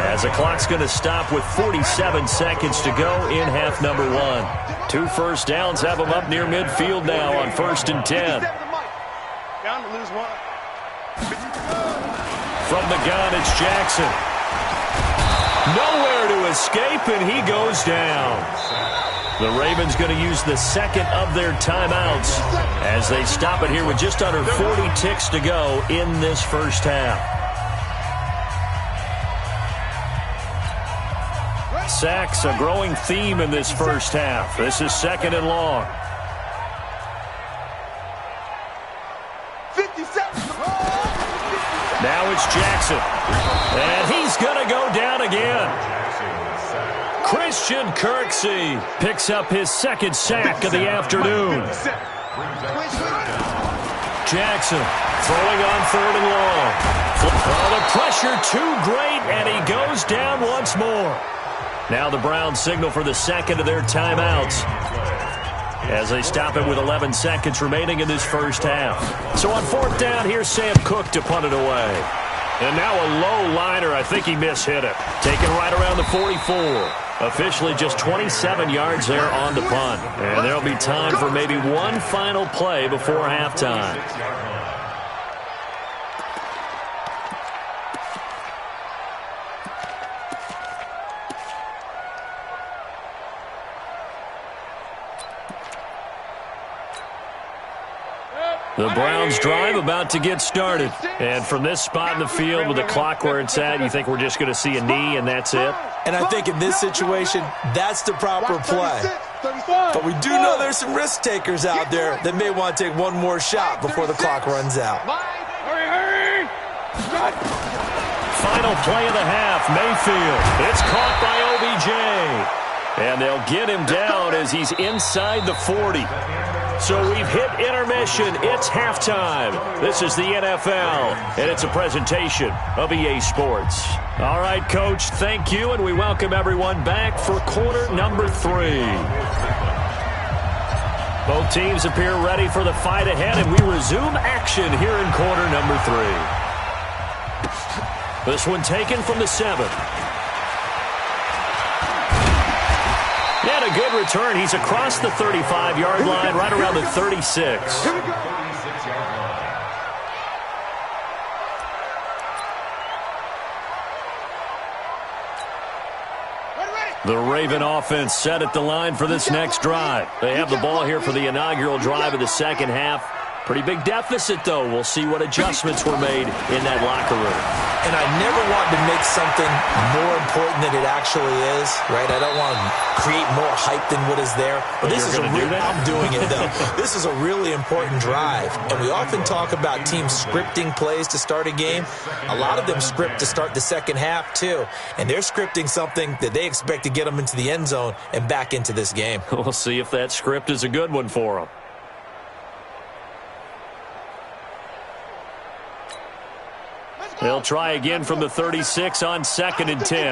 as the clock's going to stop with 47 seconds to go in half number 1. 2 first downs have them up near midfield now on 1st and 10. Down to lose 1. From the gun, it's Jackson. Nowhere to escape, and he goes down. The Ravens going to use the second of their timeouts as they stop it here with just under 40 ticks to go in this first half. Sacks, a growing theme in this first half. This is 2nd and long. 57. Now it's Jackson. And he's going to go down again. Christian Kirksey picks up his 2nd sack of the afternoon. Jackson throwing on 3rd and long. Oh, the pressure too great, and he goes down once more. Now the Browns signal for the 2nd of their timeouts as they stop it with 11 seconds remaining in this first half. So on 4th down, here's Sam Cook to punt it away. And now a low liner. I think he mishit it. Taken right around the 44. Officially just 27 yards there on the punt. And there'll be time for maybe one final play before halftime. The Browns drive about to get started. And from this spot in the field with the clock where it's at, you think we're just going to see a knee and that's it? And I think in this situation, that's the proper play. But we do know there's some risk takers out there that may want to take one more shot before the clock runs out. Hurry, hurry! Final play of the half, Mayfield. It's caught by OBJ. And they'll get him down as he's inside the 40. So we've hit intermission. It's halftime. This is the NFL, and it's a presentation of EA Sports. All right, Coach, thank you, and we welcome everyone back for quarter number 3. Both teams appear ready for the fight ahead, and we resume action here in quarter number 3. This one taken from the 7. And a good return. He's across the 35-yard line, right around the 36. The Raven offense set at the line for this next drive. They have the ball here for the inaugural drive of the second half. Pretty big deficit, though. We'll see what adjustments were made in that locker room. And I never want to make something more important than it actually is, right? I don't want to create more hype than what is there. But this is I'm doing it, though. This is a really important drive. And we often talk about teams scripting plays to start a game. A lot of them script to start the second half, too. And they're scripting something that they expect to get them into the end zone and back into this game. We'll see if that script is a good one for them. They'll try again from the 36 on 2nd and 10.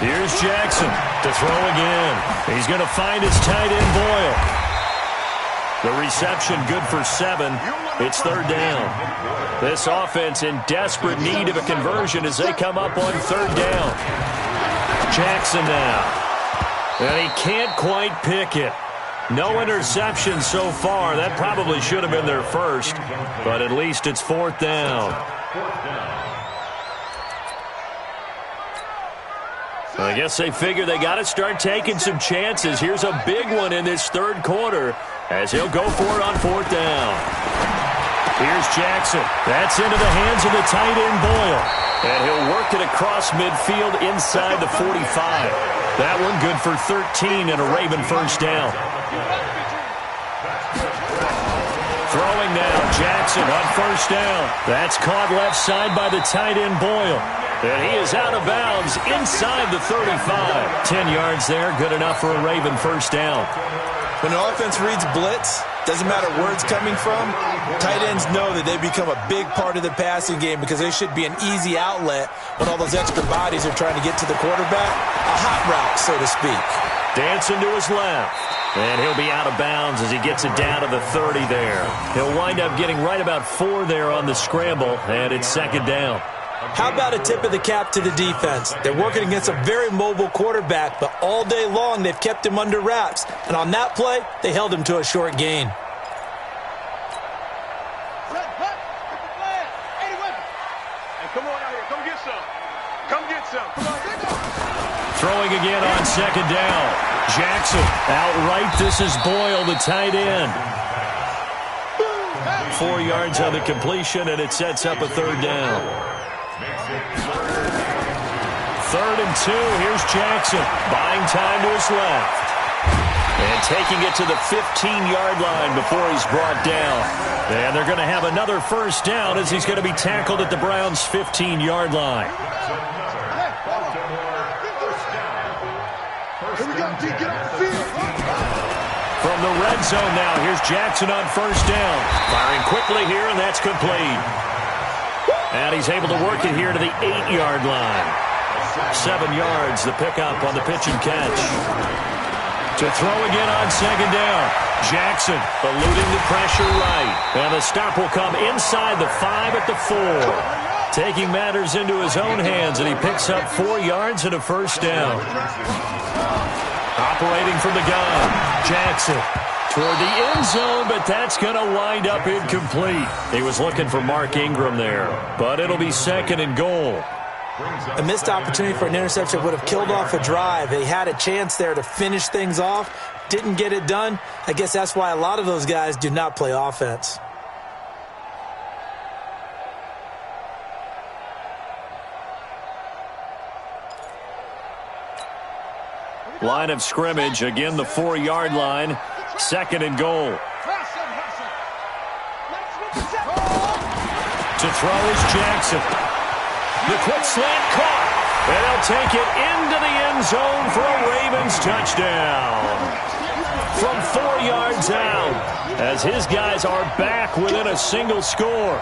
Here's Jackson to throw again. He's going to find his tight end Boyle. The reception good for 7. It's 3rd down. This offense in desperate need of a conversion as they come up on 3rd down. Jackson now. And he can't quite pick it. No interception so far. That probably should have been their first, but at least it's 4th down. I guess they figure they got to start taking some chances. Here's a big one in this third quarter as he'll go for it on fourth down. Here's Jackson. That's into the hands of the tight end Boyle. And he'll work it across midfield inside the 45. That one good for 13 and a Raven first down. Throwing now, Jackson on first down. That's caught left side by the tight end Boyle. And he is out of bounds inside the 35. 10 yards there, good enough for a Raven first down. When an offense reads blitz, doesn't matter where it's coming from, tight ends know that they become a big part of the passing game because they should be an easy outlet when all those extra bodies are trying to get to the quarterback. A hot route, so to speak. Dancing to his left. And he'll be out of bounds as he gets it down to the 30 there. He'll wind up getting right about 4 there on the scramble, and it's second down. How about a tip of the cap to the defense? They're working against a very mobile quarterback, but all day long they've kept him under wraps. And on that play, they held him to a short gain. Come on out here. Come get some. Come get some. Come on. Throwing again on second down. Jackson outright. This is Boyle, the tight end. 4 yards on the completion, and it sets up a third down. 3rd and 2. Here's Jackson. Buying time to his left. And taking it to the 15-yard line before he's brought down. And they're going to have another first down as he's going to be tackled at the Browns' 15-yard line. Here we go, D. Get off the field. From the red zone now, here's Jackson on first down. Firing quickly here, and that's complete. And he's able to work it here to the 8-yard line. 7 yards, the pickup on the pitch and catch. To throw again on second down. Jackson eluding the pressure right. And the stop will come inside the 5 at the 4. Taking matters into his own hands, and he picks up 4 yards and a first down. Operating from the gun. Jackson toward the end zone, but that's going to wind up incomplete. He was looking for Mark Ingram there, but it'll be 2nd and goal. A missed opportunity for an interception would have killed off a drive. They had a chance there to finish things off. Didn't get it done. I guess that's why a lot of those guys do not play offense. Line of scrimmage, again the 4-yard line. 2nd and goal. To throw is Jackson. The quick slant caught. And they'll take it into the end zone for a Ravens touchdown. From 4 yards out, as his guys are back within a single score.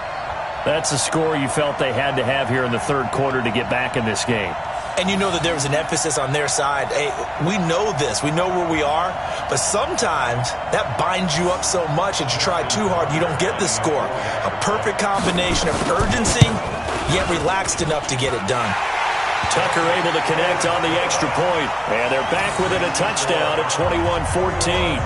That's a score you felt they had to have here in the third quarter to get back in this game. And you know that there was an emphasis on their side. Hey, we know this. We know where we are. But sometimes that binds you up so much that you try too hard, you don't get the score. A perfect combination of urgency, yet relaxed enough to get it done. Tucker able to connect on the extra point. And they're back within a touchdown at 21-14.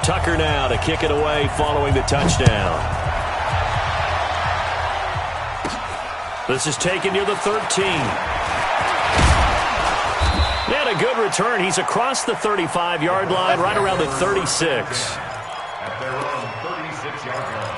Tucker now to kick it away following the touchdown. This is taken near the 13. And a good return. He's across the 35-yard line, right around the 36. At their own 36-yard line.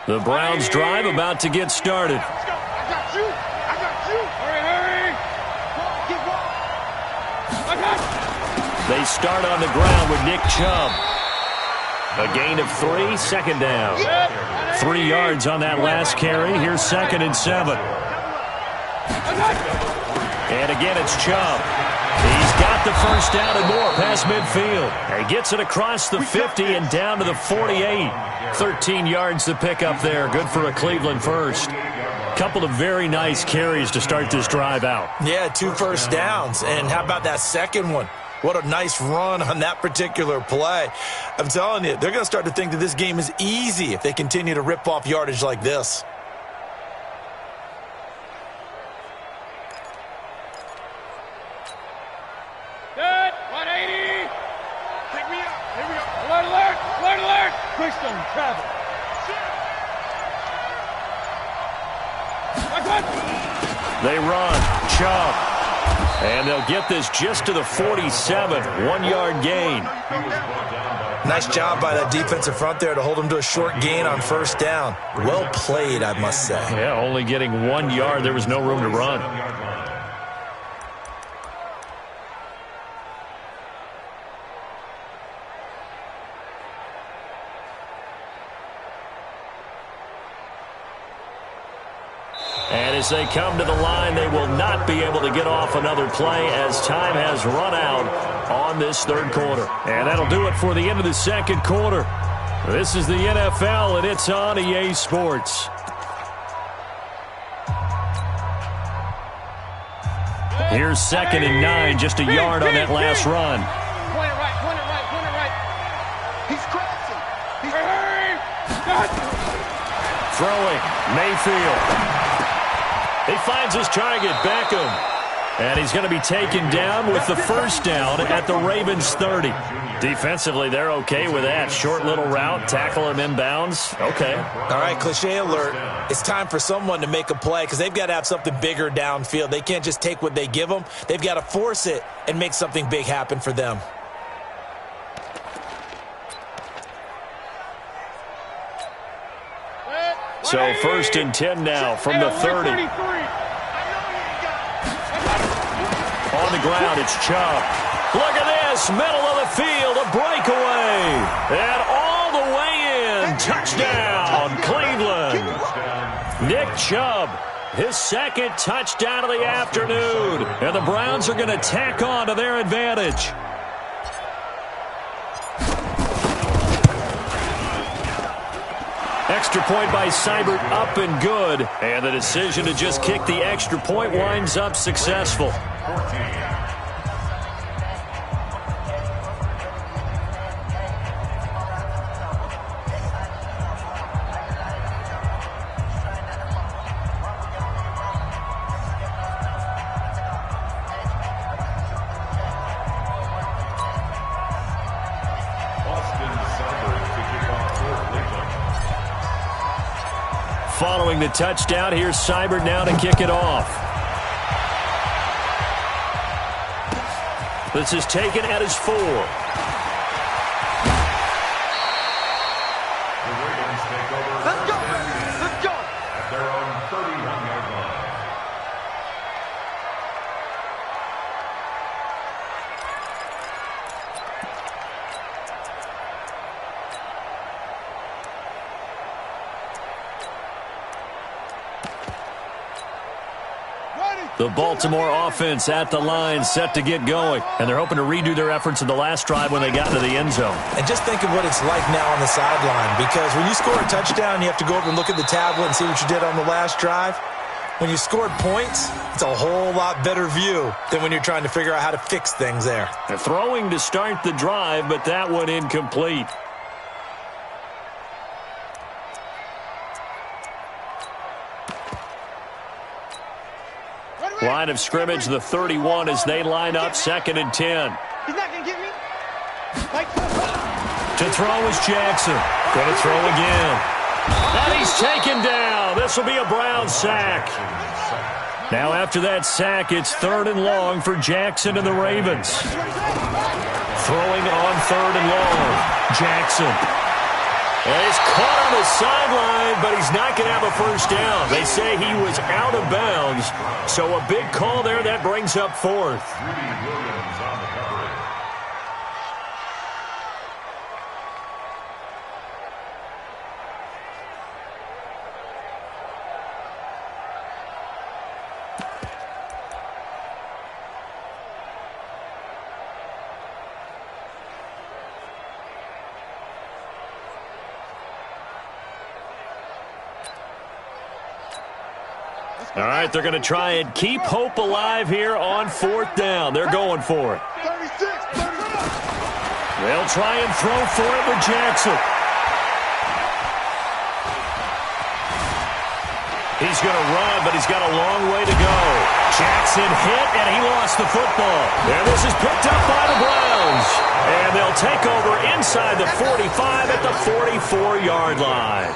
The Browns drive about to get started. I got you. I got you. Hurry. I got you. They start on the ground with Nick Chubb. A gain of 3, 2nd down. 3 yards on that last carry. Here's 2nd and 7. And again, it's Chubb. He's got got the first down and more past midfield. He gets it across the 50 and down to the 48. 13 yards to pick up there. Good for a Cleveland first. Couple of very nice carries to start this drive out. Yeah, 2 first downs. And how about that second one? What a nice run on that particular play. I'm telling you, they're going to start to think that this game is easy if they continue to rip off yardage like this. Good. 180. Pick me up. Here we go. Alert, alert. Alert, alert. Quick stone, travel. They run. Chubb. And they'll get this just to the 47. 1-yard gain. Nice job by that defensive front there to hold them to a short gain on first down. Well played, I must say. Yeah, only getting 1 yard. There was no room to run. And as they come to the line, they will not be able to get off another play as time has run out on this third quarter. And that'll do it for the end of the second quarter. This is the NFL, and it's on EA Sports. Here's 2nd and 9, just a yard on that last run. Point it right, point it right, point it right. He's crossing. Throwing, Mayfield. He finds his target, Beckham. And he's going to be taken down with the first down at the Ravens 30. Defensively, they're okay with that. Short little route, tackle him inbounds. Okay. All right, cliche alert. It's time for someone to make a play because they've got to have something bigger downfield. They can't just take what they give them. They've got to force it and make something big happen for them. So 1st and 10 now from the 30. On the ground, it's Chubb. Look at this, middle of the field, a breakaway. And all the way in, touchdown, Cleveland. Nick Chubb, his 2nd touchdown of the afternoon. And the Browns are going to tack on to their advantage. Extra point by Seibert, up and good. And the decision to just kick the extra point winds up successful. Following the touchdown, here's Seibert now to kick it off. This is taken at his 4. The Ravens take over. Let's go. Let's go. At their own 31-yard line. The Baltimore offense at the line, set to get going. And they're hoping to redo their efforts in the last drive when they got into the end zone. And just think of what it's like now on the sideline, because when you score a touchdown, you have to go over and look at the tablet and see what you did on the last drive. When you scored points, it's a whole lot better view than when you're trying to figure out how to fix things there. They're throwing to start the drive, but that one incomplete. Line of scrimmage, the 31 as they line up 2nd and 10. He's not going to get me. To throw is Jackson. Going to throw again. And he's taken down. This will be a Brown sack. Now after that sack, it's 3rd and long for Jackson and the Ravens. Throwing on 3rd and long. Jackson. And he's caught on the sideline, but he's not going to have a first down. They say he was out of bounds. So a big call there. That brings up 4th. Rudy Williams on the coverage. All right, they're going to try and keep hope alive here on 4th down. They're going for it. 36, 35. They'll try and throw for it with Jackson. He's going to run, but he's got a long way to go. Jackson hit, and he lost the football. And this is picked up by the Browns. And they'll take over inside the 45 at the 44-yard line.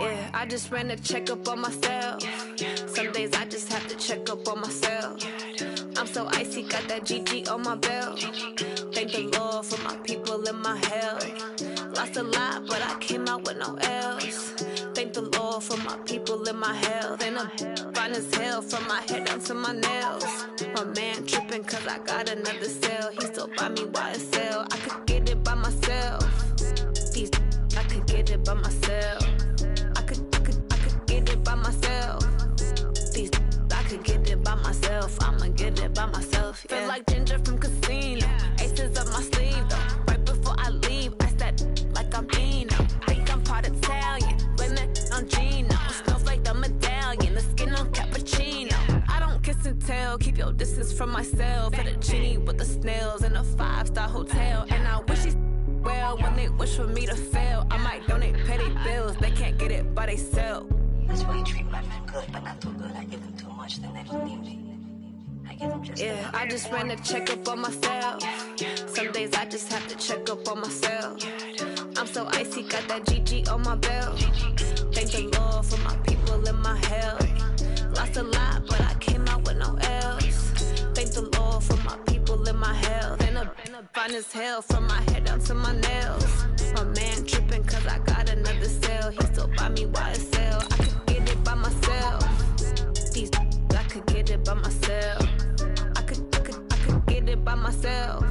Yeah, I just ran a checkup on myself. Some days I just have to check up on myself. I'm so icy, got that GG on my belt. Thank the Lord for my people in my health. Lost a lot, but I came out with no L's. Thank the Lord for my people in my health. And I'm fine as hell from my head down to my nails. My man tripping cause I got another cell. He still buy me YSL. I could get it by myself. These I could get it by myself. I could get it by myself. These I could get it by myself. I'ma get it by myself. Yeah. Feel like Ginger from Casino. Aces up my sleeve though. Right before I leave, I said like I'm Dino. Think I'm part Italian. Blame it on Gino. Smells like the medallion. The skin on cappuccino. I don't kiss and tell. Keep your distance from myself. At a genie with the snails in a 5-star hotel. And I wish he's well when they wish for me to fail. I might donate petty bills. They can't get it by they self. That's why you treat my men good, but not too good. I give them too much, then they don't need me. I give them just yeah, I just ran a checkup on myself. Some days I just have to check up on myself. I'm so icy, got that GG on my belt. Thank the Lord for my people in my health. Lost a lot, but I came out with no L's. Thank the Lord for my people in my health. And I'm fine as hell from my head down to my nails. My man tripping cause I got another cell. He still buy me YSL. I could get it by myself. These I could get it by myself. I could get it by myself.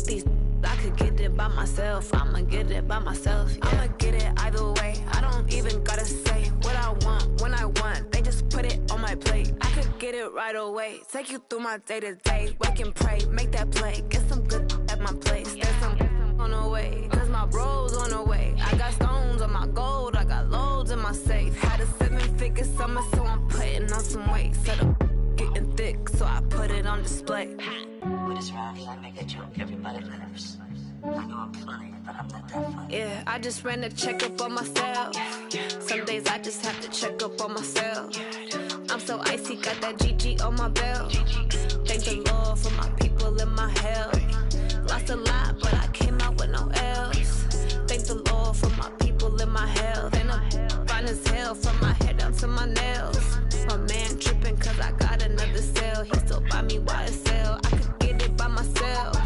These I could get it by myself. I'ma get it by myself. Yeah. I'ma get it either way. I don't even gotta say what I want when I want. They just put it on my plate. I could get it right away. Take you through my day to day. Wake and pray, make that play. Get some good at my place. There's some on the way. Cause my bro's on the way. I got stones on my gold. I got loads in my safe. Had a 7-figure summer, so I'm putting on some weight. Set up getting thick, so I put it on display. With this round here, I make a joke, everybody laughs. I know I'm funny, but I'm not that funny. Yeah, I just ran a checkup on myself. Some days I just have to check up on myself. I'm so icy, got that GG on my belt. Thank the Lord for my people in my health. Lost a lot, but I came out with no L's. Thank the Lord for my people in my health. And I'm fine as hell from my head down to my nails. My man tripping cause I got another cell. He still buy me YSL. I could get it by myself.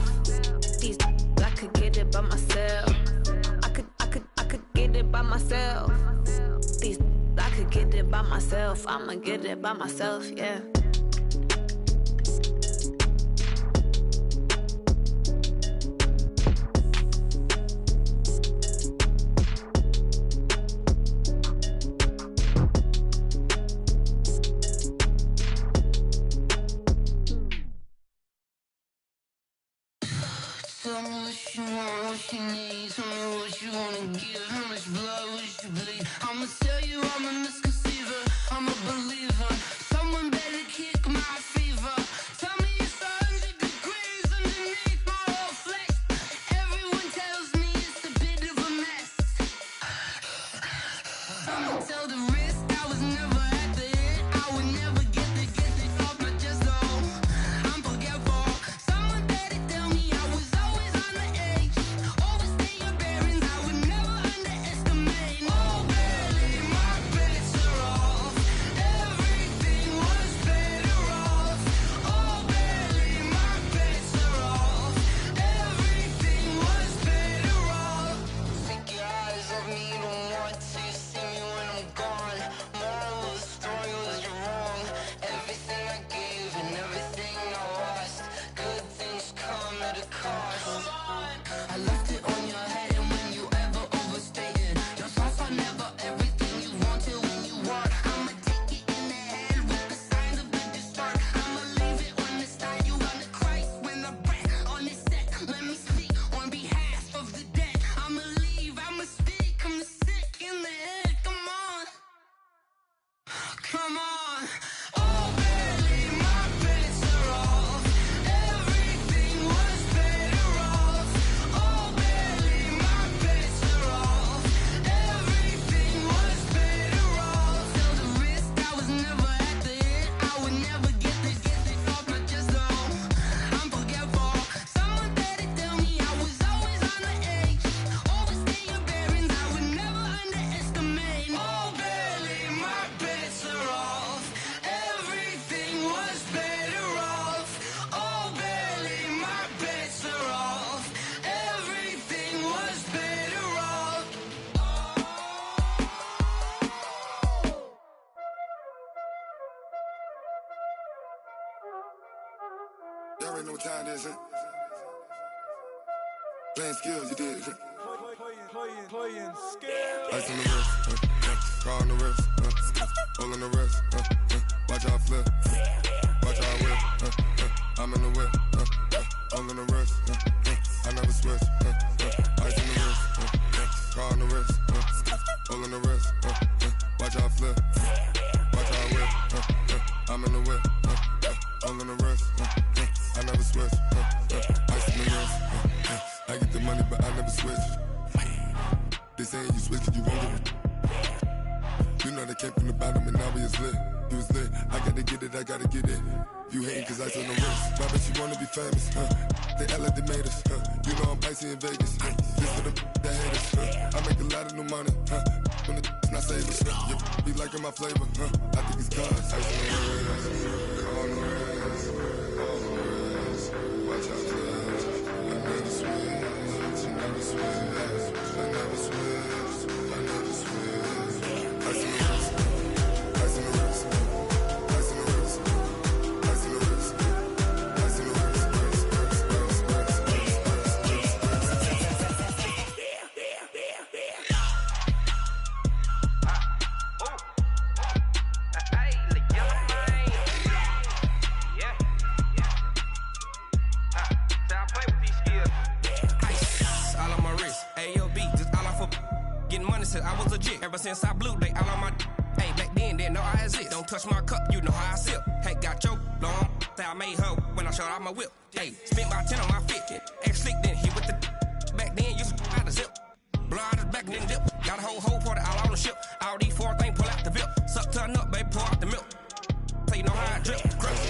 These I could get it by myself. I could get it by myself. These I could get it by myself. I'ma get it by myself, yeah. Tell me what you want, what you need. Tell me what you wanna give. How much blood would you bleed? I'ma tell you I'm a misconceiver. I'm a believer. Someone better kick my fever. Tell me it's 100 degrees underneath my whole flesh. Everyone tells me it's a bit of a mess. I'ma tell the risk I was never at the end. I would never get it off my chest. Oh, I'm forgetful. Someone better tell me I was always on the edge. Overstay your bearings. I would never underestimate. already know what time it is, huh? Playing skills, you did. Playing skills. Ice on the wrist, car on the wrist, hole in the wrist, watch out flip, watch out whip, I'm in the whip, hole in the wrist, I never switch, ice on the wrist, car on the wrist, hole in the wrist, watch out flip, watch out whip, I'm in the whip, hole in the wrist, I never switch, ice on the wrist, I get the money but I never switch. They saying you switch cause you won't get it. You know they came from the bottom and now we is lit. You was lit, I gotta get it, I gotta get it. You hating cause ice on the wrist. Why bet you wanna be famous, They act like they made us, You know I'm icy in Vegas, This for the that hate us, I make a lot of new money, When the not savers, You be liking my flavor, I think it's cause ice on the wrist, on the wrist, on the wrist. Watch out, cuz I never switch, I never switch. I never switch, I never switch. Ice in the wrist, ice in the wrist, ice in the wrist, ice in the wrist, ice in the wrist, I was legit ever since I blew they all on my hey back then didn't know I exist. Don't touch my cup, you know how I sip. Hey, got your long that I made her when I showed out my whip. Hey, spent about 10 on my fit. X slick then hit with the back then used to out the zip. Blow out his back then dip. Got a whole party all on the ship. All these four things pull out the VIP. Suck turn up, baby, pour out the milk. So you know how I drip. Crush.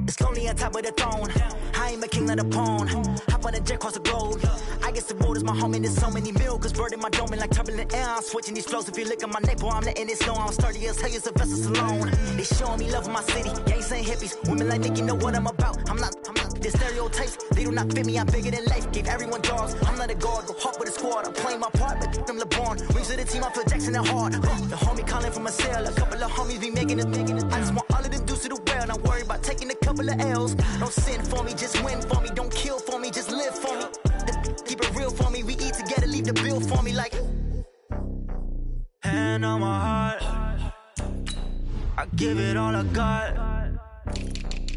It's lonely on top of the throne. I ain't a king of the pawn. Hop on a jet across the globe. I guess the road is my home and there's so many miracles burning my dome and like turbulent air. I'm switching these flows. If you look at my neck, boy, I'm letting it slow. I'm sturdy as hell, it's a vessel alone. They showing me love in my city. Gangs ain't hippies. Women like Nicki know what I'm about. I'm not the stereotypes. They do not fit me. I'm bigger than life. Gave everyone jaws. I'm not a guard. Go hard with a squad. I'm playing my part, but I'm LeBron. Wings of the team. I feel Jackson and hard. The homie calling from a cell. A couple of homies be making it. I just want all of them dudes to the well. Not worry about taking a couple of L's. Don't sin for me, just win for me. Don't kill for me, just live for me. Keep it real for me. We eat together, leave the bill for me like. Hand on my heart, I give it all I got.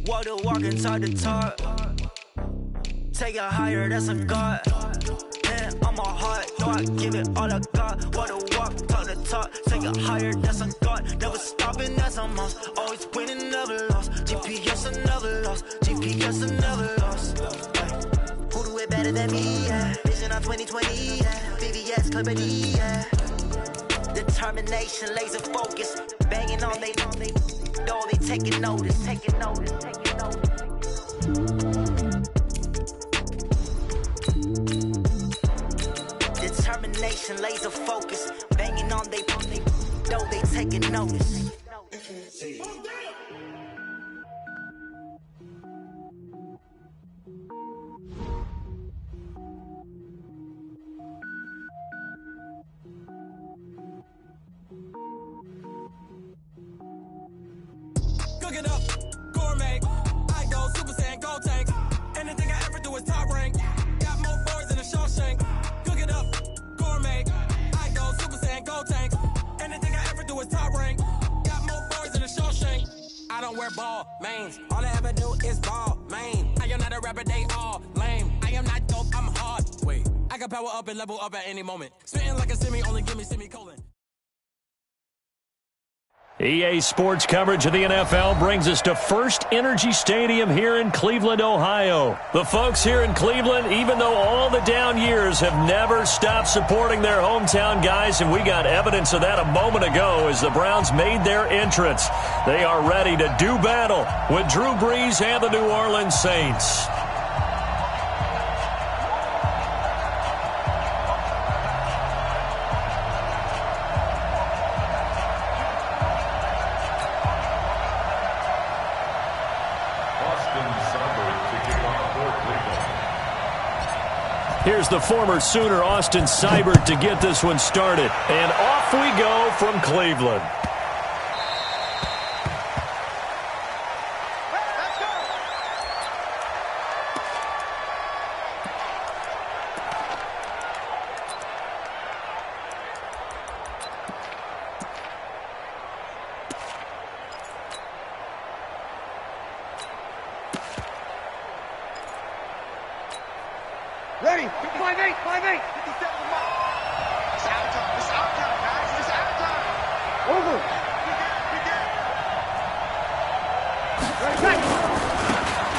Walk the walk inside the talk. Take it higher, that's a God. Hand on my heart, no, I give it all I got. Walk the walk, talk the talk. Take it higher, that's a God. Never stopping, that's a must. Always winning, never lost. GPS, I never lost. GPS, I never lost. Who do it better than me? Yeah. Vision on 2020. Yeah. VVS, company. Yeah. Determination, laser focus. Banging on they know they taking notice. Taking notice. Taking notice. Determination, laser focus. Banging on they know they taking notice. Cook it up, gourmet. I go Super Saiyan, go tank. lanes. All I ever do is ball, man. I am not a rapper, they all lame. I am not dope, I'm hard. Wait, I can power up and level up at any moment. Spitting like a semi, only give me semicolon. EA Sports coverage of the NFL brings us to First Energy Stadium here in Cleveland, Ohio. The folks here in Cleveland, even though all the down years, have never stopped supporting their hometown guys, and we got evidence of that a moment ago as the Browns made their entrance. They are ready to do battle with Drew Brees and the New Orleans Saints. Here's the former Sooner, Austin Seibert, to get this one started. And off we go from Cleveland. Ready? 5-8, 5-8. 57 miles. It's out time. It's out time, guys. It's out time. Over.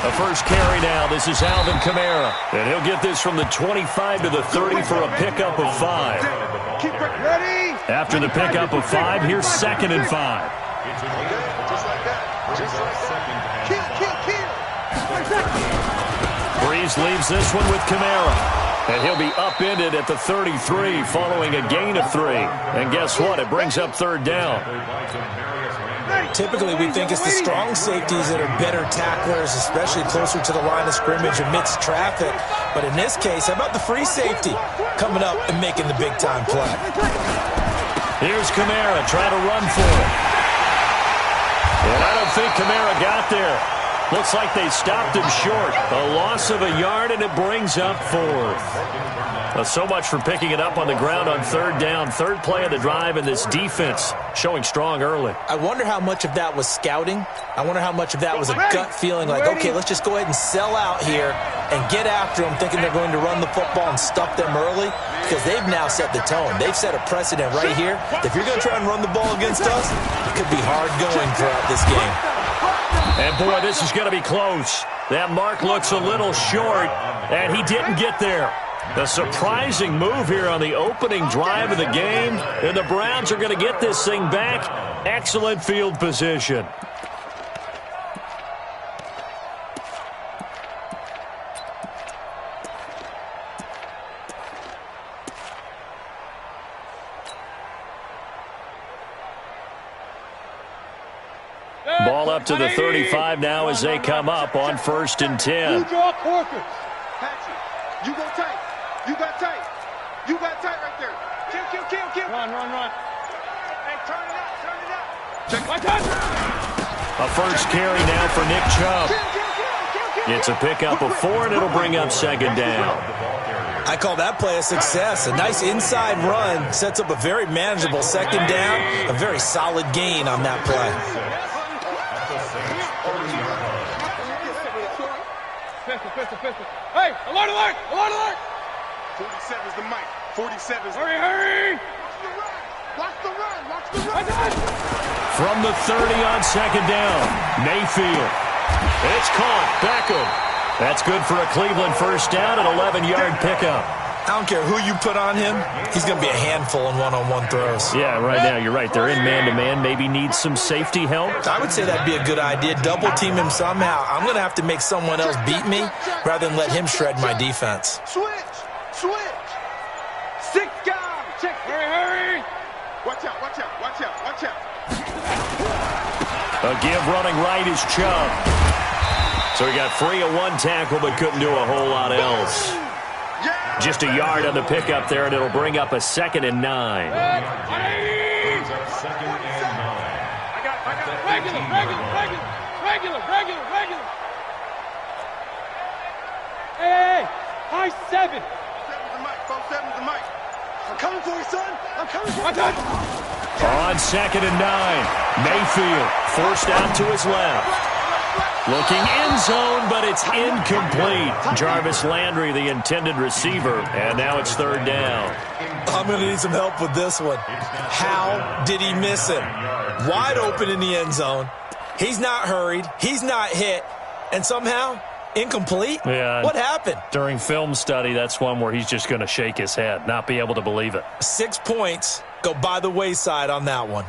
The first carry now. This is Alvin Kamara. And he'll get this from the 25 to the 30 for a pickup of 5. Keep it ready. After the pickup of 5, here's 2nd and 5. Just like that. Just like that. Kill. Brees leaves this one with Kamara. And he'll be upended at the 33 following a gain of 3. And guess what? It brings up 3rd down. Typically, we think it's the strong safeties that are better tacklers, especially closer to the line of scrimmage amidst traffic. But in this case, how about the free safety coming up and making the big-time play? Here's Kamara trying to run for it. And I don't think Kamara got there. Looks like they stopped him short. A loss of a yard, and it brings up 4th. So much for picking it up on the ground on 3rd down. 3rd play of the drive, and this defense showing strong early. I wonder how much of that was scouting. I wonder how much of that was a gut feeling like, okay, let's just go ahead and sell out here and get after them, thinking they're going to run the football and stuff them early, because they've now set the tone. They've set a precedent right here. If you're going to try and run the ball against us, it could be hard going throughout this game. And, boy, this is going to be close. That mark looks a little short, and he didn't get there. A surprising move here on the opening drive of the game, and the Browns are going to get this thing back. Excellent field position. Ball up to the 35 now as they come up on 1st and 10. You draw corkers. Patrick, you go tight. You got tight. You got tight right there. Kill. Run. Hey, turn it out. Check my touch. A first carry now for Nick Chubb. It's a pickup of 4, and it'll bring up 2nd down. I call that play a success. A nice inside run sets up a very manageable 2nd down. A very solid gain on that play. Pistol. Hey, alert! 47's the mic. 47's the Hurry! Watch the run. From the 30 on 2nd down, Mayfield. It's caught. Beckham. That's good for a Cleveland 1st down, an 11-yard pickup. I don't care who you put on him. He's going to be a handful in one-on-one throws. Yeah, right now, you're right. They're in man-to-man. Maybe needs some safety help. I would say that'd be a good idea. Double-team him somehow. I'm going to have to make someone else beat me rather than let him shred my defense. Switch. 6 guys. Check. Hurry! Watch out. A give running right is Chubb. So he got free of 1 tackle but couldn't do a whole lot else. Just a yard on the pickup there, and it'll bring up a 2nd and 9. I got regular. Hey, high 7. 7's the mic. I'm coming for you, son. I'm coming for you. On 2nd and 9, Mayfield forced out to his left. Looking end zone, but it's incomplete. Jarvis Landry, the intended receiver, and now it's third down. I'm going to need some help with this one. How did he miss him? Wide open in the end zone. He's not hurried. He's not hit. And somehow, incomplete? Yeah. What happened? During film study, that's one where he's just going to shake his head, not be able to believe it. 6 points go by the wayside on that one.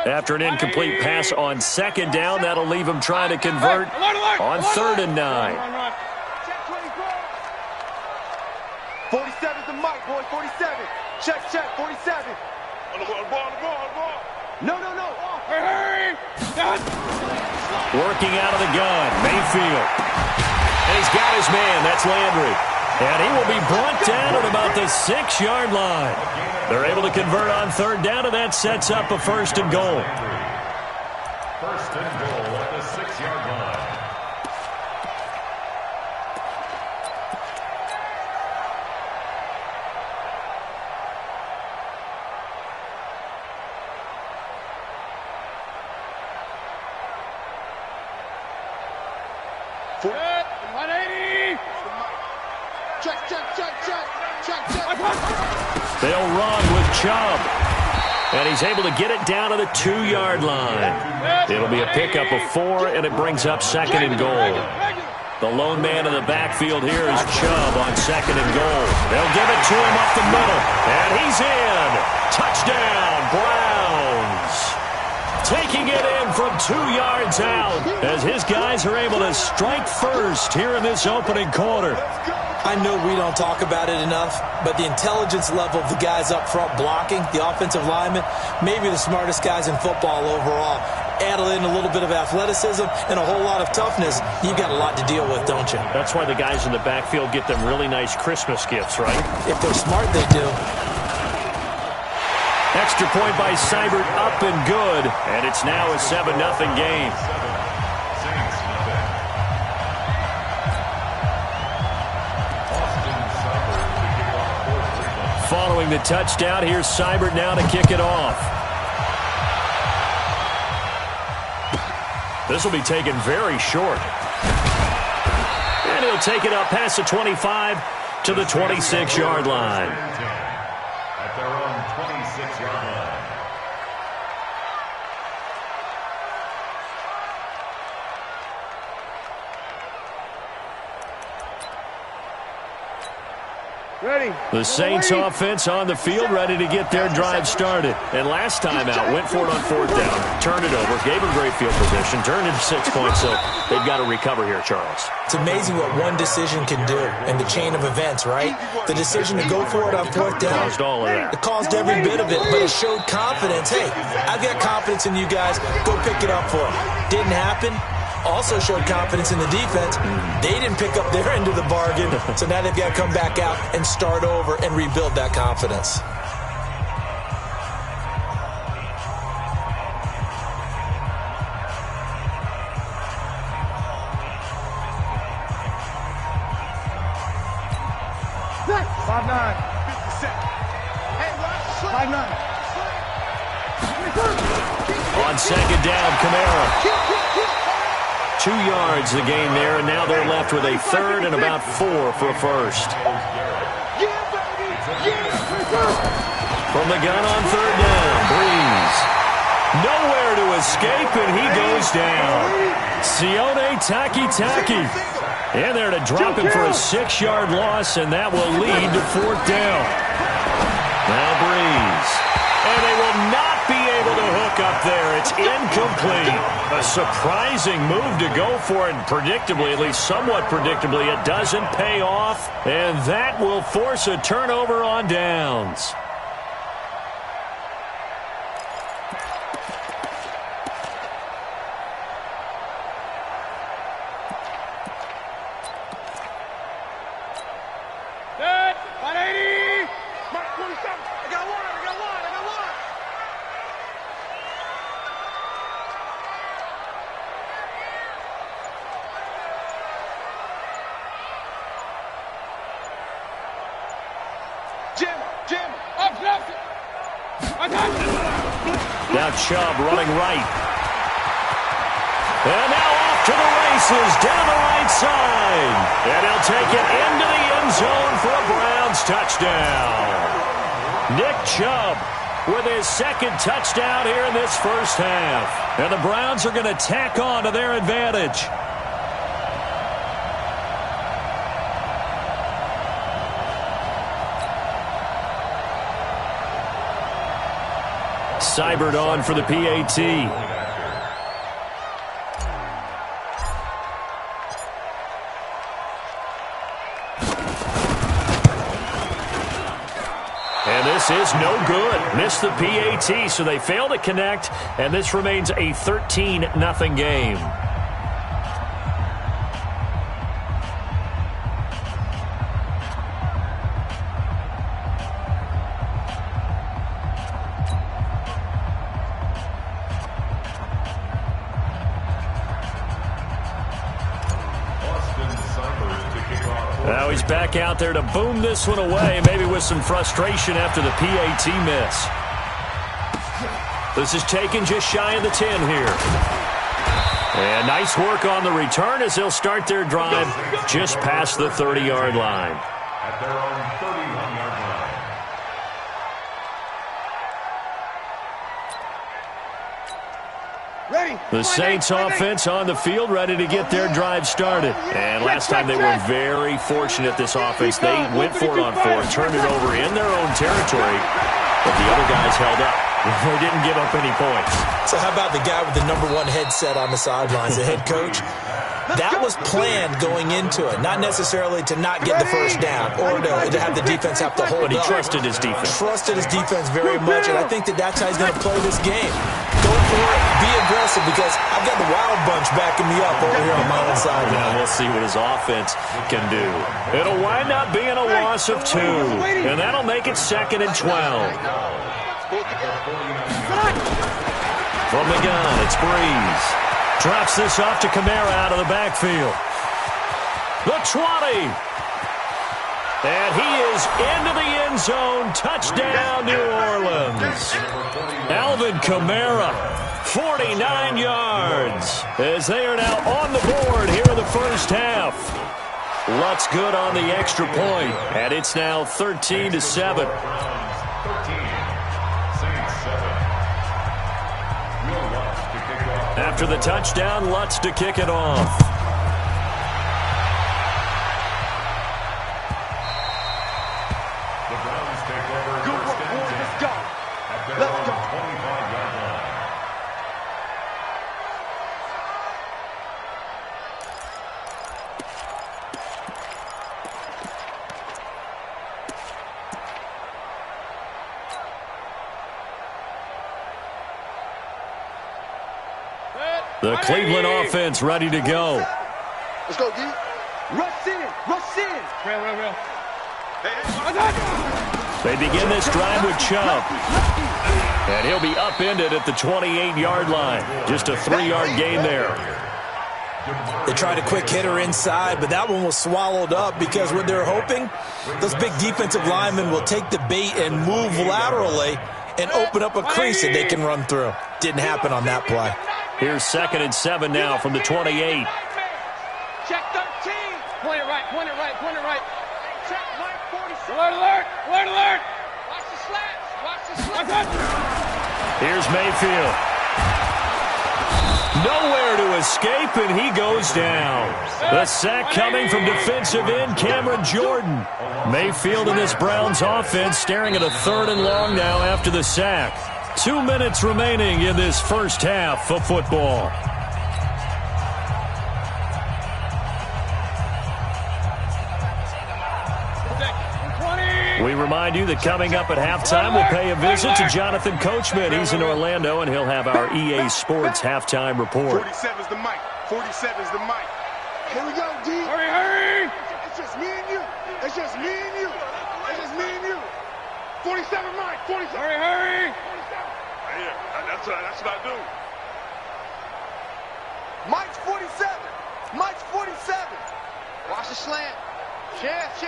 After an incomplete pass on second down, that'll leave him trying to convert on 3rd and 9. 47's the mic, boy. 47. Check, 47. On the ball. No. Working out of the gun, Mayfield. And he's got his man. That's Landry. And he will be brought down at about the 6-yard line. They're able to convert on 3rd down, and that sets up a 1st and goal. 1st and goal at the 6-yard line. They'll run with Chubb. And he's able to get it down to the 2-yard line. It'll be a pickup of 4, and it brings up 2nd and goal. The lone man in the backfield here is Chubb on 2nd and goal. They'll give it to him up the middle. And he's in. Touchdown, Browns. Taking it in from 2 yards out as his guys are able to strike first here in this opening quarter. I know we don't talk about it enough, but the intelligence level of the guys up front blocking, the offensive linemen, maybe the smartest guys in football overall. Add in a little bit of athleticism and a whole lot of toughness. You've got a lot to deal with, don't you? That's why the guys in the backfield get them really nice Christmas gifts, right? If they're smart, they do. Extra point by Seibert, up and good. And it's now a 7-0 game. Following the touchdown, here's Seibert now to kick it off. This will be taken very short. And he'll take it up past the 25 to the 26-yard line. At their own 26-yard line. Ready. The Saints offense on the field, ready to get their drive started. And last time out, went for it on 4th down, turned it over, gave them great field position, turned into 6 points, so they've got to recover here, Charles. It's amazing what one decision can do in the chain of events, right? The decision to go for it on 4th down. Caused all of that. It caused every bit of it, but it showed confidence. Hey, I've got confidence in you guys. Go pick it up for them. Didn't happen. Also showed confidence in the defense. They didn't pick up their end of the bargain, so now they've got to come back out and start over and rebuild that confidence. On 2nd down, Kamara. 2 yards the gain there, and now they're left with a 3rd and about 4 for a 1st. From the gun on 3rd down, Breeze. Nowhere to escape, and he goes down. Sione Takitaki in there to drop him for a 6-yard loss, and that will lead to 4th down. Now Breeze. And they will not be able to hook up there. It's incomplete. A surprising move to go for it, and predictably, at least somewhat predictably, it doesn't pay off. And that will force a turnover on downs. Now Chubb running right. And now off to the races down the right side. And he'll take it into the end zone for a Browns touchdown. Nick Chubb with his second touchdown here in this first half. And the Browns are going to tack on to their advantage. Seibert on for the PAT. And this is no good. Missed the PAT, so they fail to connect, and this remains a 13-0 game. Now he's back out there to boom this one away, maybe with some frustration after the PAT miss. This is taken just shy of the 10 here. And nice work on the return as they'll start their drive just past the 30-yard line. At their own 31-yard line. The Saints offense on the field, ready to get their drive started. And last time they were very fortunate, this offense. They went for it on fourth, turned it over in their own territory, but the other guys held up. They didn't give up any points. So how about the guy with the #1 headset on the sidelines, the head coach? That was planned going into it, not necessarily to not get the first down or to have the defense have to hold up. But he trusted his defense. Trusted his defense very much, and I think that's how he's going to play this game. Go for it, be aggressive, because I've got the wild bunch backing me up over here on my own side. Now we'll see what his offense can do. It'll wind up being a loss of 2, and that'll make it 2nd and 12. From the gun, it's Breeze. Drops this off to Kamara out of the backfield. The 20. And he is into the end zone. Touchdown, New Orleans. Alvin Kamara, 49 yards, as they are now on the board here in the first half. Lutz good on the extra point, and it's now 13-7. After the touchdown, Lutz to kick it off. The Browns take over. Good work, boys. Let's go. At their Let's own go. 25-yard line. The Cleveland offense ready to go. Let's go, D. Rush in. Rush in. Real. They begin this drive with Chubb. And he'll be upended at the 28-yard line. Just a 3-yard gain there. They tried a quick hitter inside, but that one was swallowed up because what they're hoping, those big defensive linemen will take the bait and move laterally and open up a crease that they can run through. Didn't happen on that play. Here's 2nd and 7 now from the 28. Check 13. Point it right. Check Mike 46. Alert. Watch the slats. Here's Mayfield. Nowhere to escape, and he goes down. The sack coming from defensive end Cameron Jordan. Mayfield in this Browns offense staring at a 3rd and long now after the sack. 2 minutes remaining in this first half of football. We remind you that coming up at halftime, we'll pay a visit to Jonathan Coachman. He's in Orlando, and he'll have our EA Sports halftime report. 47's the mic. 47's the mic. Here we go, D. Hurry. It's just me and you. 47 mic. 47. Hurry. Yeah, that's what I do. Mike's 47. Mike's 47. Watch the slant. Chest.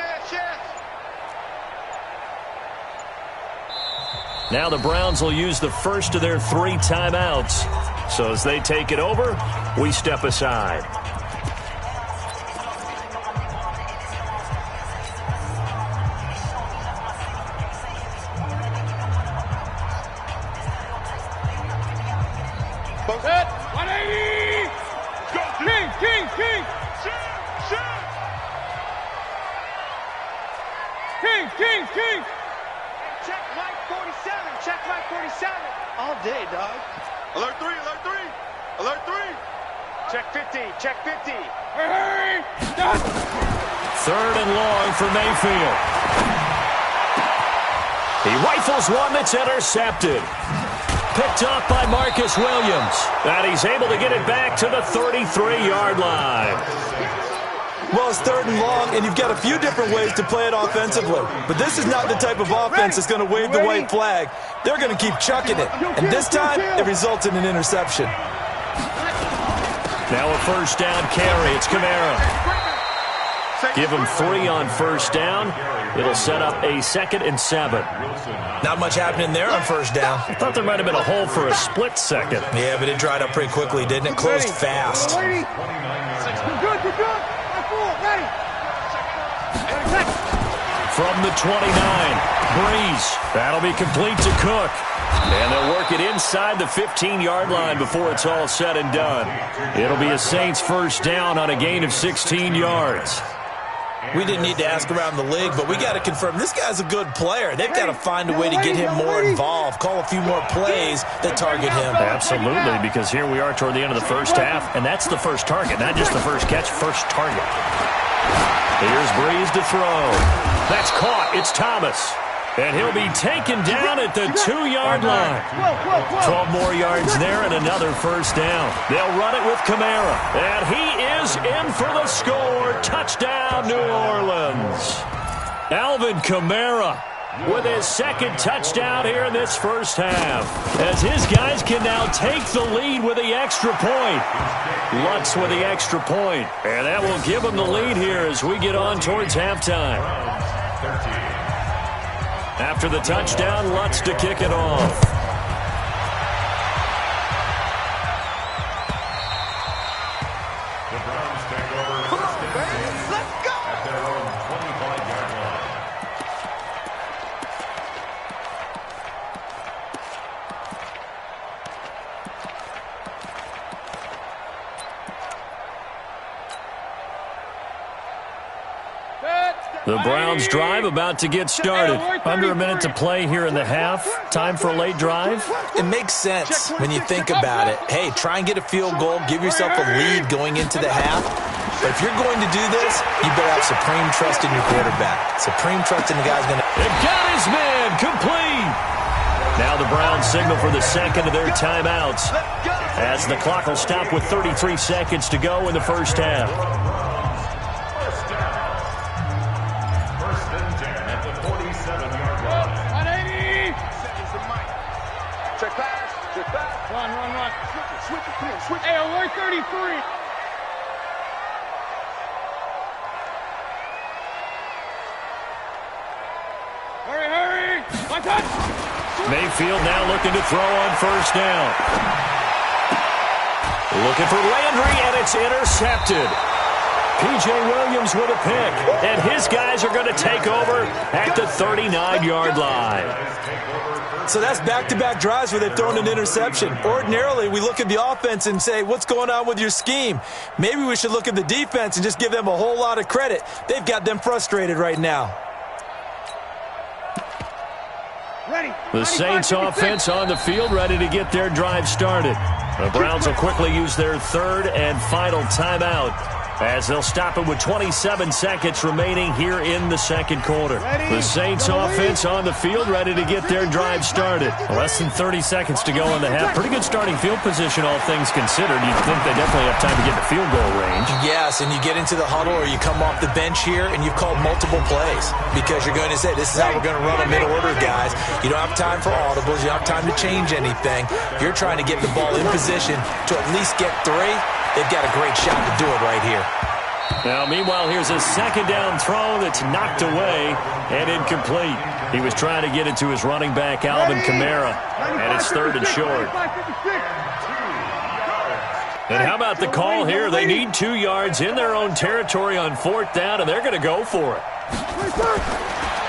Now the Browns will use the first of their 3 timeouts. So as they take it over, we step aside. Set. 180. Go. King. Shoot. King. Check Mike 47. All day, dog. Alert 3. Check 50. Hurry. Third and long for Mayfield. He rifles one that's intercepted. Picked up by Marcus Williams. And he's able to get it back to the 33-yard line. Well, it's third and long, and you've got a few different ways to play it offensively. But this is not the type of offense that's going to wave the white flag. They're going to keep chucking it. And this time, it results in an interception. Now a first down carry. It's Kamara. Give him 3 on first down. It'll set up a 2nd and 7. Not much happening there on first down. I thought there might have been a hole for a split second. Yeah, but it dried up pretty quickly, didn't it? Closed fast. Good. Ready. From the 29, Breeze. That'll be complete to Cook. And they'll work it inside the 15-yard line before it's all said and done. It'll be a Saints first down on a gain of 16 yards. We didn't need to ask around the league, but we got to confirm this guy's a good player. They've got to find a way to get him more involved, call a few more plays that target him. Absolutely, because here we are toward the end of the first half, and that's the first target, not just the first catch, first target. Here's Breeze to throw. That's caught. It's Thomas. And he'll be taken down at the 2-yard line. 12 more yards there and another first down. They'll run it with Kamara. And he is in for the score. Touchdown, New Orleans. Alvin Kamara with his 2nd touchdown here in this first half. As his guys can now take the lead with the extra point. Lutz with the extra point. And that will give them the lead here as we get on towards halftime. After the touchdown, Lutz to kick it off. The Browns take over first and 10 at their own 25-yard line. The Browns drive about to get started. Under a minute to play here in the half. Time for a late drive. It makes sense when you think about it. Hey, try and get a field goal. Give yourself a lead going into the half. But if you're going to do this, you better have supreme trust in your quarterback. Supreme trust in the guy's going to... It got his man complete. Now the Browns signal for the 2nd of their timeouts as the clock will stop with 33 seconds to go in the first half. Run. Hey, alert 33. Hurry. My touch. Mayfield now looking to throw on first down. Looking for Landry, and it's intercepted. P.J. Williams with a pick, and his guys are going to take over at the 39-yard line. So that's back-to-back drives where they've thrown an interception. Ordinarily, we look at the offense and say, what's going on with your scheme? Maybe we should look at the defense and just give them a whole lot of credit. They've got them frustrated right now. The Saints offense on the field, ready to get their drive started. The Browns will quickly use their 3rd and final timeout as they'll stop it with 27 seconds remaining here in the 2nd quarter. The Saints offense on the field, ready to get their drive started. Less than 30 seconds to go in the half. Pretty good starting field position, all things considered. You'd think they definitely have time to get the field goal range. Yes, and you get into the huddle or you come off the bench here and you've called multiple plays because you're going to say, this is how we're going to run them in order, guys. You don't have time for audibles. You don't have time to change anything. If you're trying to get the ball in position to at least get 3, they've got a great shot to do it right here. Now, meanwhile, here's a 2nd down throw that's knocked away and incomplete. He was trying to get it to his running back, Alvin Kamara, and it's 3rd and short. And how about the call here? They need 2 yards in their own territory on 4th down, and they're going to go for it.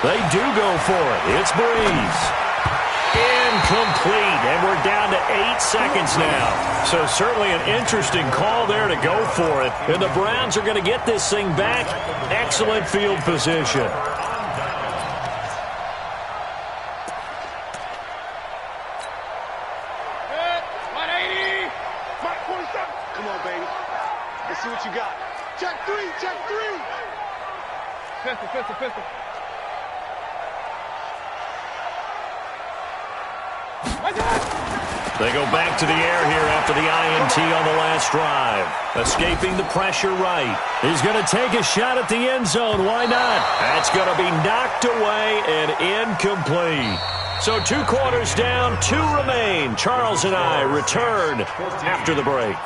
They do go for it. It's Breeze. Incomplete, and we're down to 8 seconds now. So certainly an interesting call there to go for it. And the Browns are going to get this thing back. Excellent field position. See what you got. Check 3, check 3. Pistol. They go back to the air here after the INT on the last drive. Escaping the pressure right. He's going to take a shot at the end zone. Why not? That's going to be knocked away and incomplete. So 2 quarters down, 2 remain. Charles and I return after the break.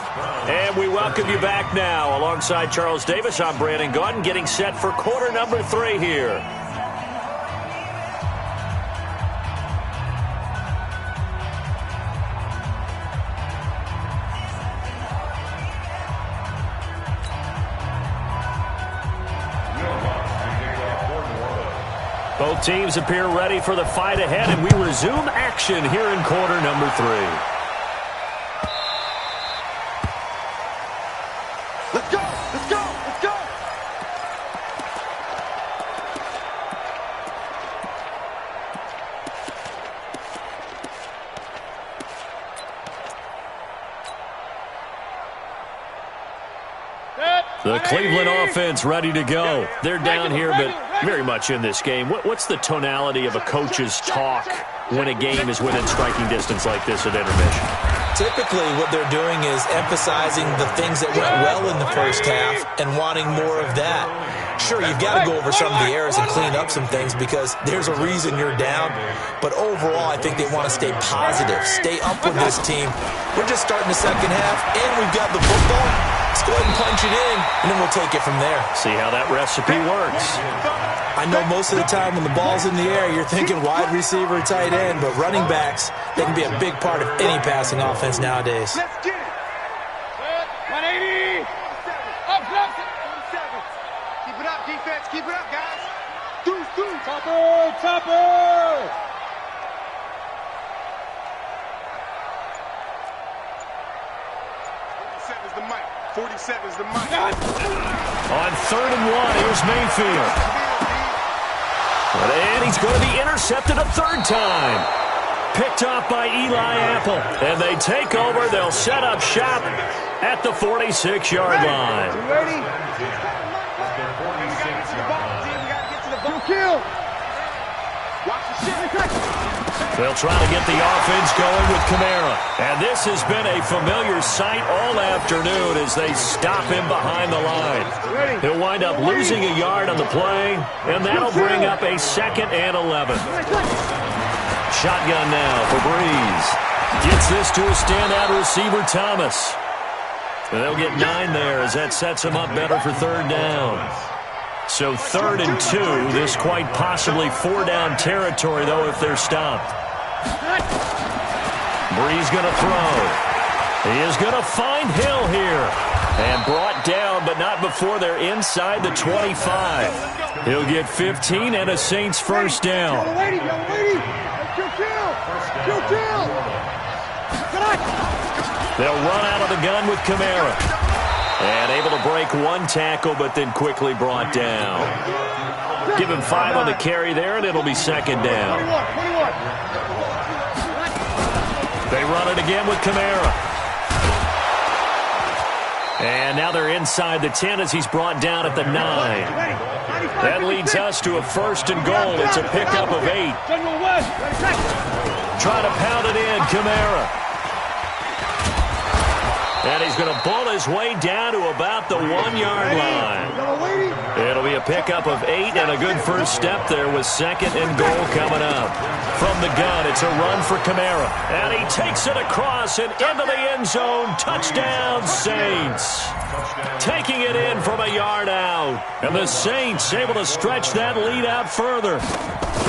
And we welcome you back now. Alongside Charles Davis, I'm Brandon Gaudin, getting set for quarter number 3 here. Both teams appear ready for the fight ahead, and we resume action here in quarter number 3. Let's go! Let's go! Let's go! The Cleveland offense ready to go. They're down here, but very much in this game. What's the tonality of a coach's talk when a game is within striking distance like this at intermission? Typically, what they're doing is emphasizing the things that went well in the first half and wanting more of that. Sure, you've got to go over some of the errors and clean up some things because there's a reason you're down. But overall, I think they want to stay positive, stay up with this team. We're just starting the second half, and we've got the football. Let's go ahead and punch it in, and then we'll take it from there. See how that recipe works. I know most of the time when the ball's in the air, you're thinking wide receiver, tight end, but running backs, they can be a big part of any passing offense nowadays. Let's get it. 180. Up. Keep it up, defense. Keep it up, guys. Deuce. Topper. 47 is the mic. On 3rd and 1, here's Mayfield. And he's going to be intercepted a 3rd time. Picked off by Eli Apple. And they take over. They'll set up shop at the 46-yard line. Ready? Kill. Watch the shit. They'll try to get the offense going with Kamara. And this has been a familiar sight all afternoon as they stop him behind the line. He'll wind up losing a yard on the play, and that'll bring up a 2nd and 11. Shotgun now for Breeze. Gets this to a standout receiver, Thomas. And they'll get 9 there as that sets him up better for 3rd down. So 3rd and 2, this quite possibly 4-down territory, though, if they're stopped. Breeze going to throw. He is going to find Hill here. And brought down, but not before they're inside the 25. He'll get 15 and a Saints 1st down. They'll run out of the gun with Kamara. And able to break 1 tackle, but then quickly brought down. Give him 5 on the carry there, and it'll be 2nd down. They run it again with Kamara. And now they're inside the 10 as he's brought down at the 9. That leads us to a 1st and goal. It's a pickup of 8. Trying to pound it in, Kamara. And he's going to bull his way down to about the 1-yard line. It'll be a pickup of 8 and a good first step there with 2nd and goal coming up. From the gun, it's a run for Kamara. And he takes it across and into the end zone. Touchdown, Saints. Taking it in from a yard out. And the Saints able to stretch that lead out further.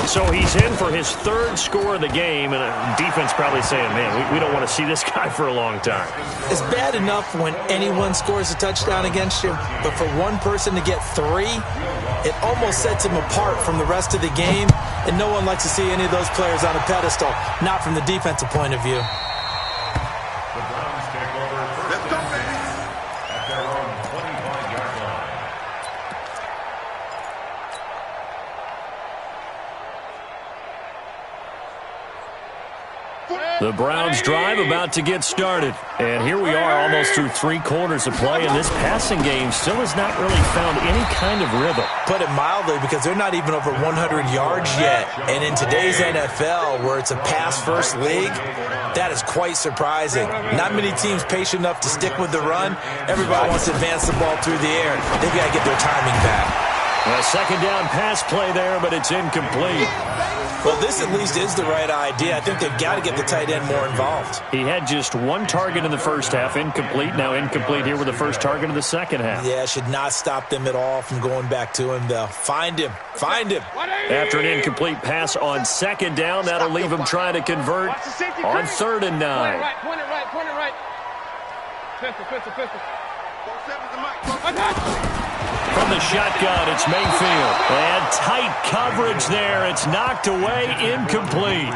So he's in for his third score of the game, and defense probably saying, man, we don't want to see this guy for a long time. It's bad enough when anyone scores a touchdown against you, but for one person to get 3, it almost sets him apart from the rest of the game, and no one likes to see any of those players on a pedestal, not from the defensive point of view. The Browns take over first and 6 at their own 25-yard line. The Browns drive about to get started. And here we are almost through 3 quarters of play, and this passing game still has not really found any kind of rhythm. Put it mildly, because they're not even over 100 yards yet. And in today's NFL, where it's a pass-first league, that is quite surprising. Not many teams patient enough to stick with the run. Everybody wants to advance the ball through the air. They've got to get their timing back. A second down pass play there, but it's incomplete. Well, this at least is the right idea. I think they've got to get the tight end more involved. He had just 1 target in the first half, incomplete. Now incomplete here with the first target of the second half. Yeah, should not stop them at all from going back to him, though. Find him. Find him. After an incomplete pass on second down, that'll leave him trying to convert on 3rd and 9. Point it right. Pistol. From the shotgun, it's Mayfield. And tight coverage there. It's knocked away, incomplete.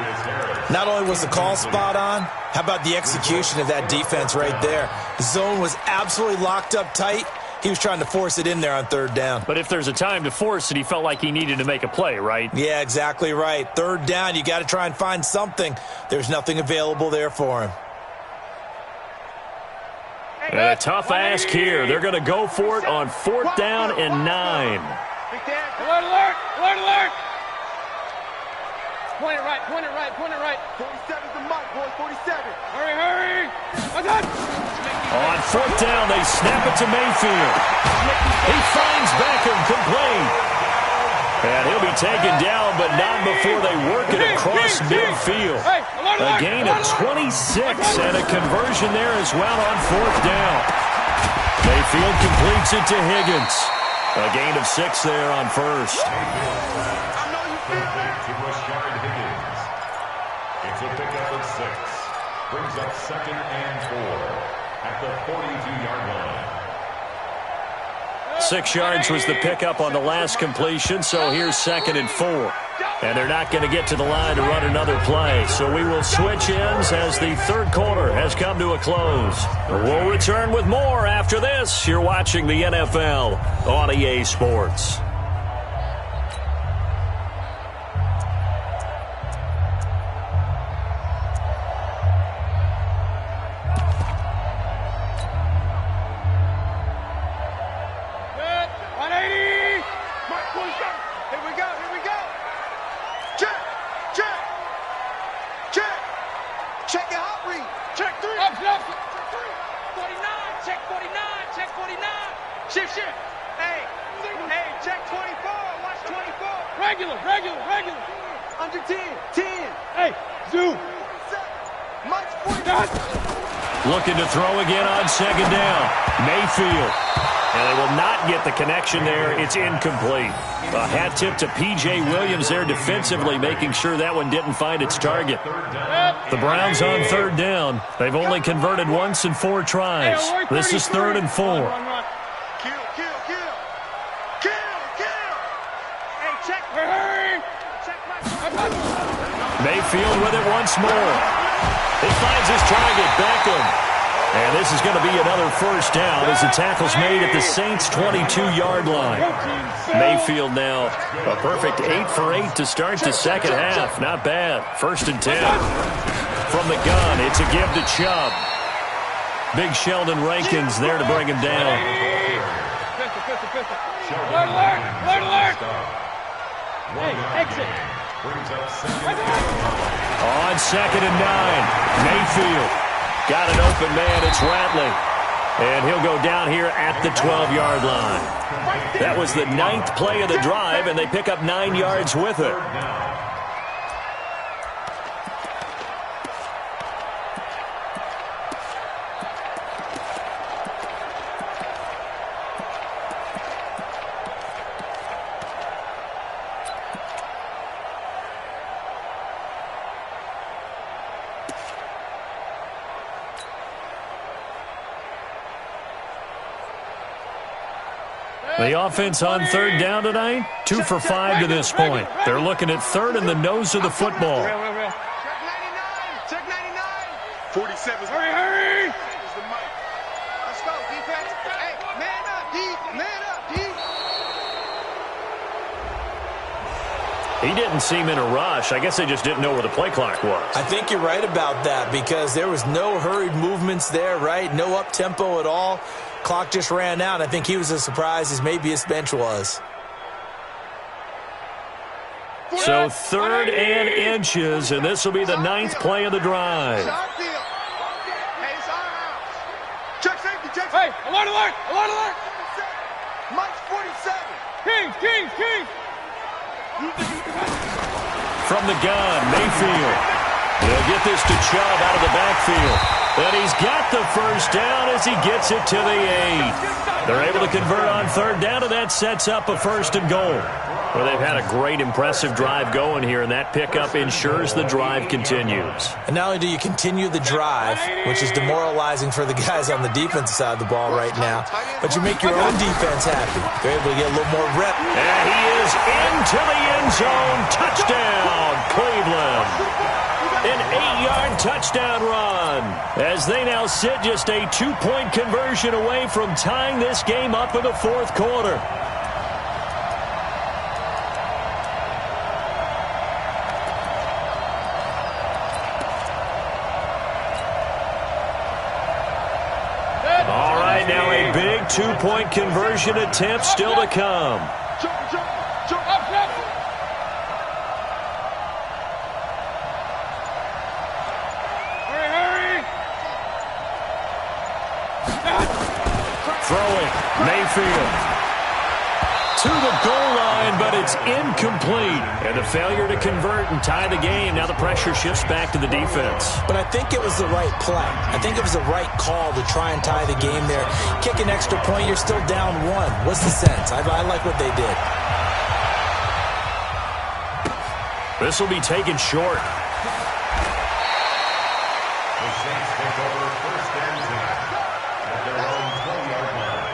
Not only was the call spot on, how about the execution of that defense right there? The zone was absolutely locked up tight. He was trying to force it in there on 3rd down. But if there's a time to force it, he felt like he needed to make a play, right? Yeah, exactly right. 3rd down, you got to try and find something. There's nothing available there for him. And a tough ask here. They're going to go for it on 4th down and 9. Alert! Point it right. 47's the mark, boys. 47. Hurry! On 4th down, they snap it to Mayfield. He finds Beckham, complete. And he'll be taken down, but not before they work it across midfield. A gain of 26 and a conversion there as well on 4th down. Mayfield completes it to Higgins. A gain of 6 there on 1st. To Rashard Higgins. It's a pickup of 6. Brings up 2nd and 4 at the 42-yard line. 6 yards was the pickup on the last completion, so here's 2nd and 4. And they're not going to get to the line to run another play. So we will switch ends as the 3rd quarter has come to a close. We'll return with more after this. You're watching the NFL on EA Sports. Looking to throw again on 2nd down. Mayfield. And they will not get the connection there. It's incomplete. A hat tip to P.J. Williams there defensively, making sure that one didn't find its target. The Browns on 3rd down. They've only converted once in 4 tries. This is 3rd and 4. Kill. Hey, check. Mayfield with it once more. He finds his target, Beckham. And this is going to be another 1st down as the tackle's made at the Saints' 22-yard line. Mayfield now a perfect 8 for 8 to start the second half. Not bad. 1st and 10. From the gun, it's a give to Chubb. Big Sheldon Rankins there to bring him down. Alert! Hey, exit. On 2nd and 9, Mayfield. Got an open man, it's Rattling. And he'll go down here at the 12-yard line. That was the 9th play of the drive, and they pick up 9 yards with it. The offense on third down tonight, 2 for 5 to this point. They're looking at third in the nose of the football. Check 99. Check 99. 47. Hurry. Let's go, defense. Hey, man up, D. Man up, D. He didn't seem in a rush. I guess they just didn't know where the play clock was. I think you're right about that because there was no hurried movements there, right? No up-tempo at all. Clock just ran out. I think he was as surprised as maybe his bench was. So 3rd and inches, and this will be the 9th play of the drive. Hey, it's our house. Check safety, check safety. Hey, alert. Mike's 47. King. From the gun, Mayfield. He'll get this to Chubb out of the backfield. And he's got the first down as he gets it to the 8. They're able to convert on third down, and that sets up a 1st and goal. Well, they've had a great, impressive drive going here, and that pickup ensures the drive continues. And not only do you continue the drive, which is demoralizing for the guys on the defensive side of the ball right now, but you make your own defense happy. They're able to get a little more rep. And he is into the end zone. Touchdown, Cleveland. An 8-yard touchdown run as they now sit just a 2-point conversion away from tying this game up in the 4th quarter. All right, now a big 2-point conversion attempt still to come. Jump up. Throwing, Mayfield to the goal line, but it's incomplete. And the failure to convert and tie the game. Now the pressure shifts back to the defense. But I think it was the right play. I think it was the right call to try and tie the game there. Kick an extra point, you're still down 1. What's the sense? I like what they did. This will be taken short. The Saints take over 1st and 10 at their own 20-yard line.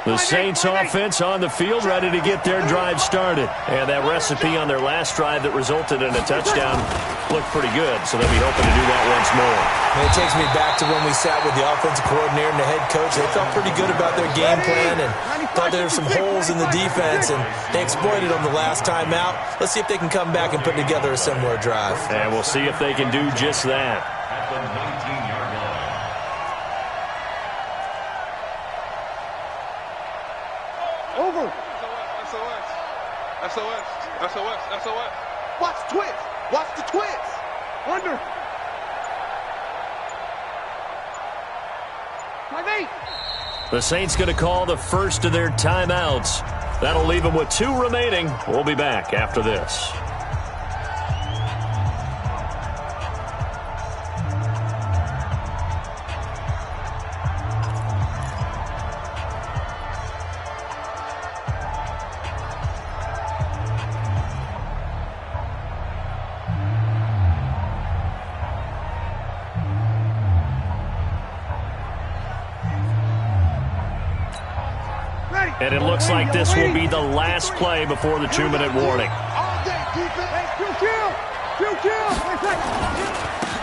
The Saints offense on the field, ready to get their drive started. And that recipe on their last drive that resulted in a touchdown looked pretty good, so they'll be hoping to do that once more. And it takes me back to when we sat with the offensive coordinator and the head coach. They felt pretty good about their game plan and thought there were some holes in the defense, and they exploited them the last time out. Let's see if they can come back and put together a similar drive. And we'll see if they can do just that. At the 19-yard line. Over. SOS. Watch the twist. Watch the twist. Under. 5-8. The Saints going to call the first of their timeouts. That'll leave them with 2 remaining. We'll be back after this. And it looks like this will be the last play before the 2-minute warning.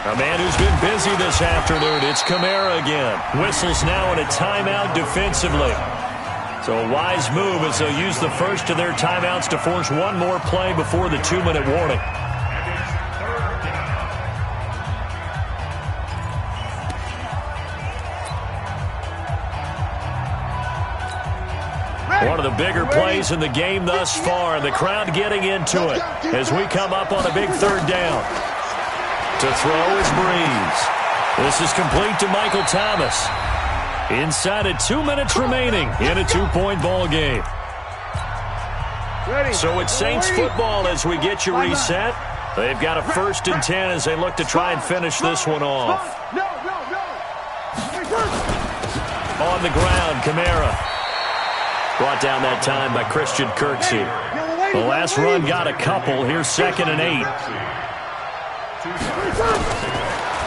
A man who's been busy this afternoon, it's Kamara again. Whistles now in a timeout defensively. So a wise move as they'll use the first of their timeouts to force one more play before the 2-minute warning. One of the bigger plays in the game thus far, and the crowd getting into it as we come up on a big 3rd down. To throw is Breeze. This is complete to Michael Thomas. Inside of 2 minutes remaining in a 2-point ball game. So it's Saints football as we get you reset. They've got a 1st and 10 as they look to try and finish this one off. On the ground, Kamara. Brought down that time by Christian Kirksey. The last run got a couple. Here's 2nd and 8.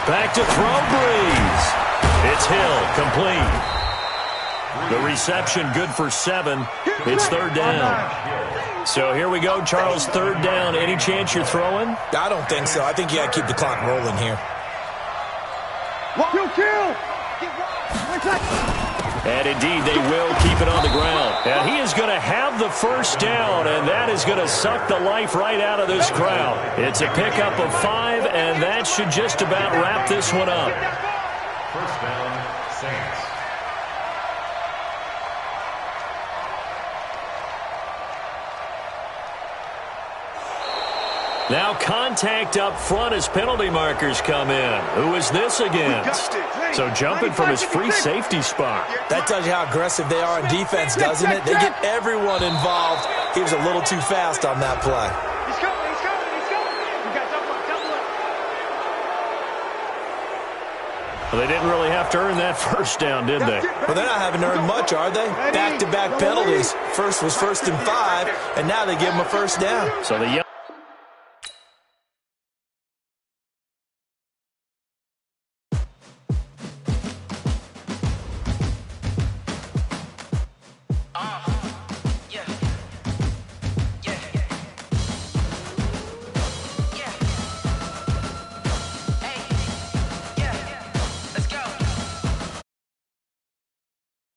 Back to throw, Breeze. It's Hill, complete. The reception good for 7. It's 3rd down. So here we go, Charles, 3rd down. Any chance you're throwing? I don't think so. I think you got to keep the clock rolling here. Kill! And indeed, they will keep it on the ground. And he is going to have the 1st down, and that is going to suck the life right out of this crowd. It's a pickup of 5, and that should just about wrap this one up. 1st down, Saints. Now contact up front as penalty markers come in. Who is this against? So jumping from his free safety spot. That tells you how aggressive they are in defense, doesn't it? They get everyone involved. He was a little too fast on that play. He's coming. You got double up. Well, they didn't really have to earn that 1st down, did they? Well, they're not having to earn much, are they? Back-to-back penalties. First was 1st and 5, and now they give them a 1st down. So the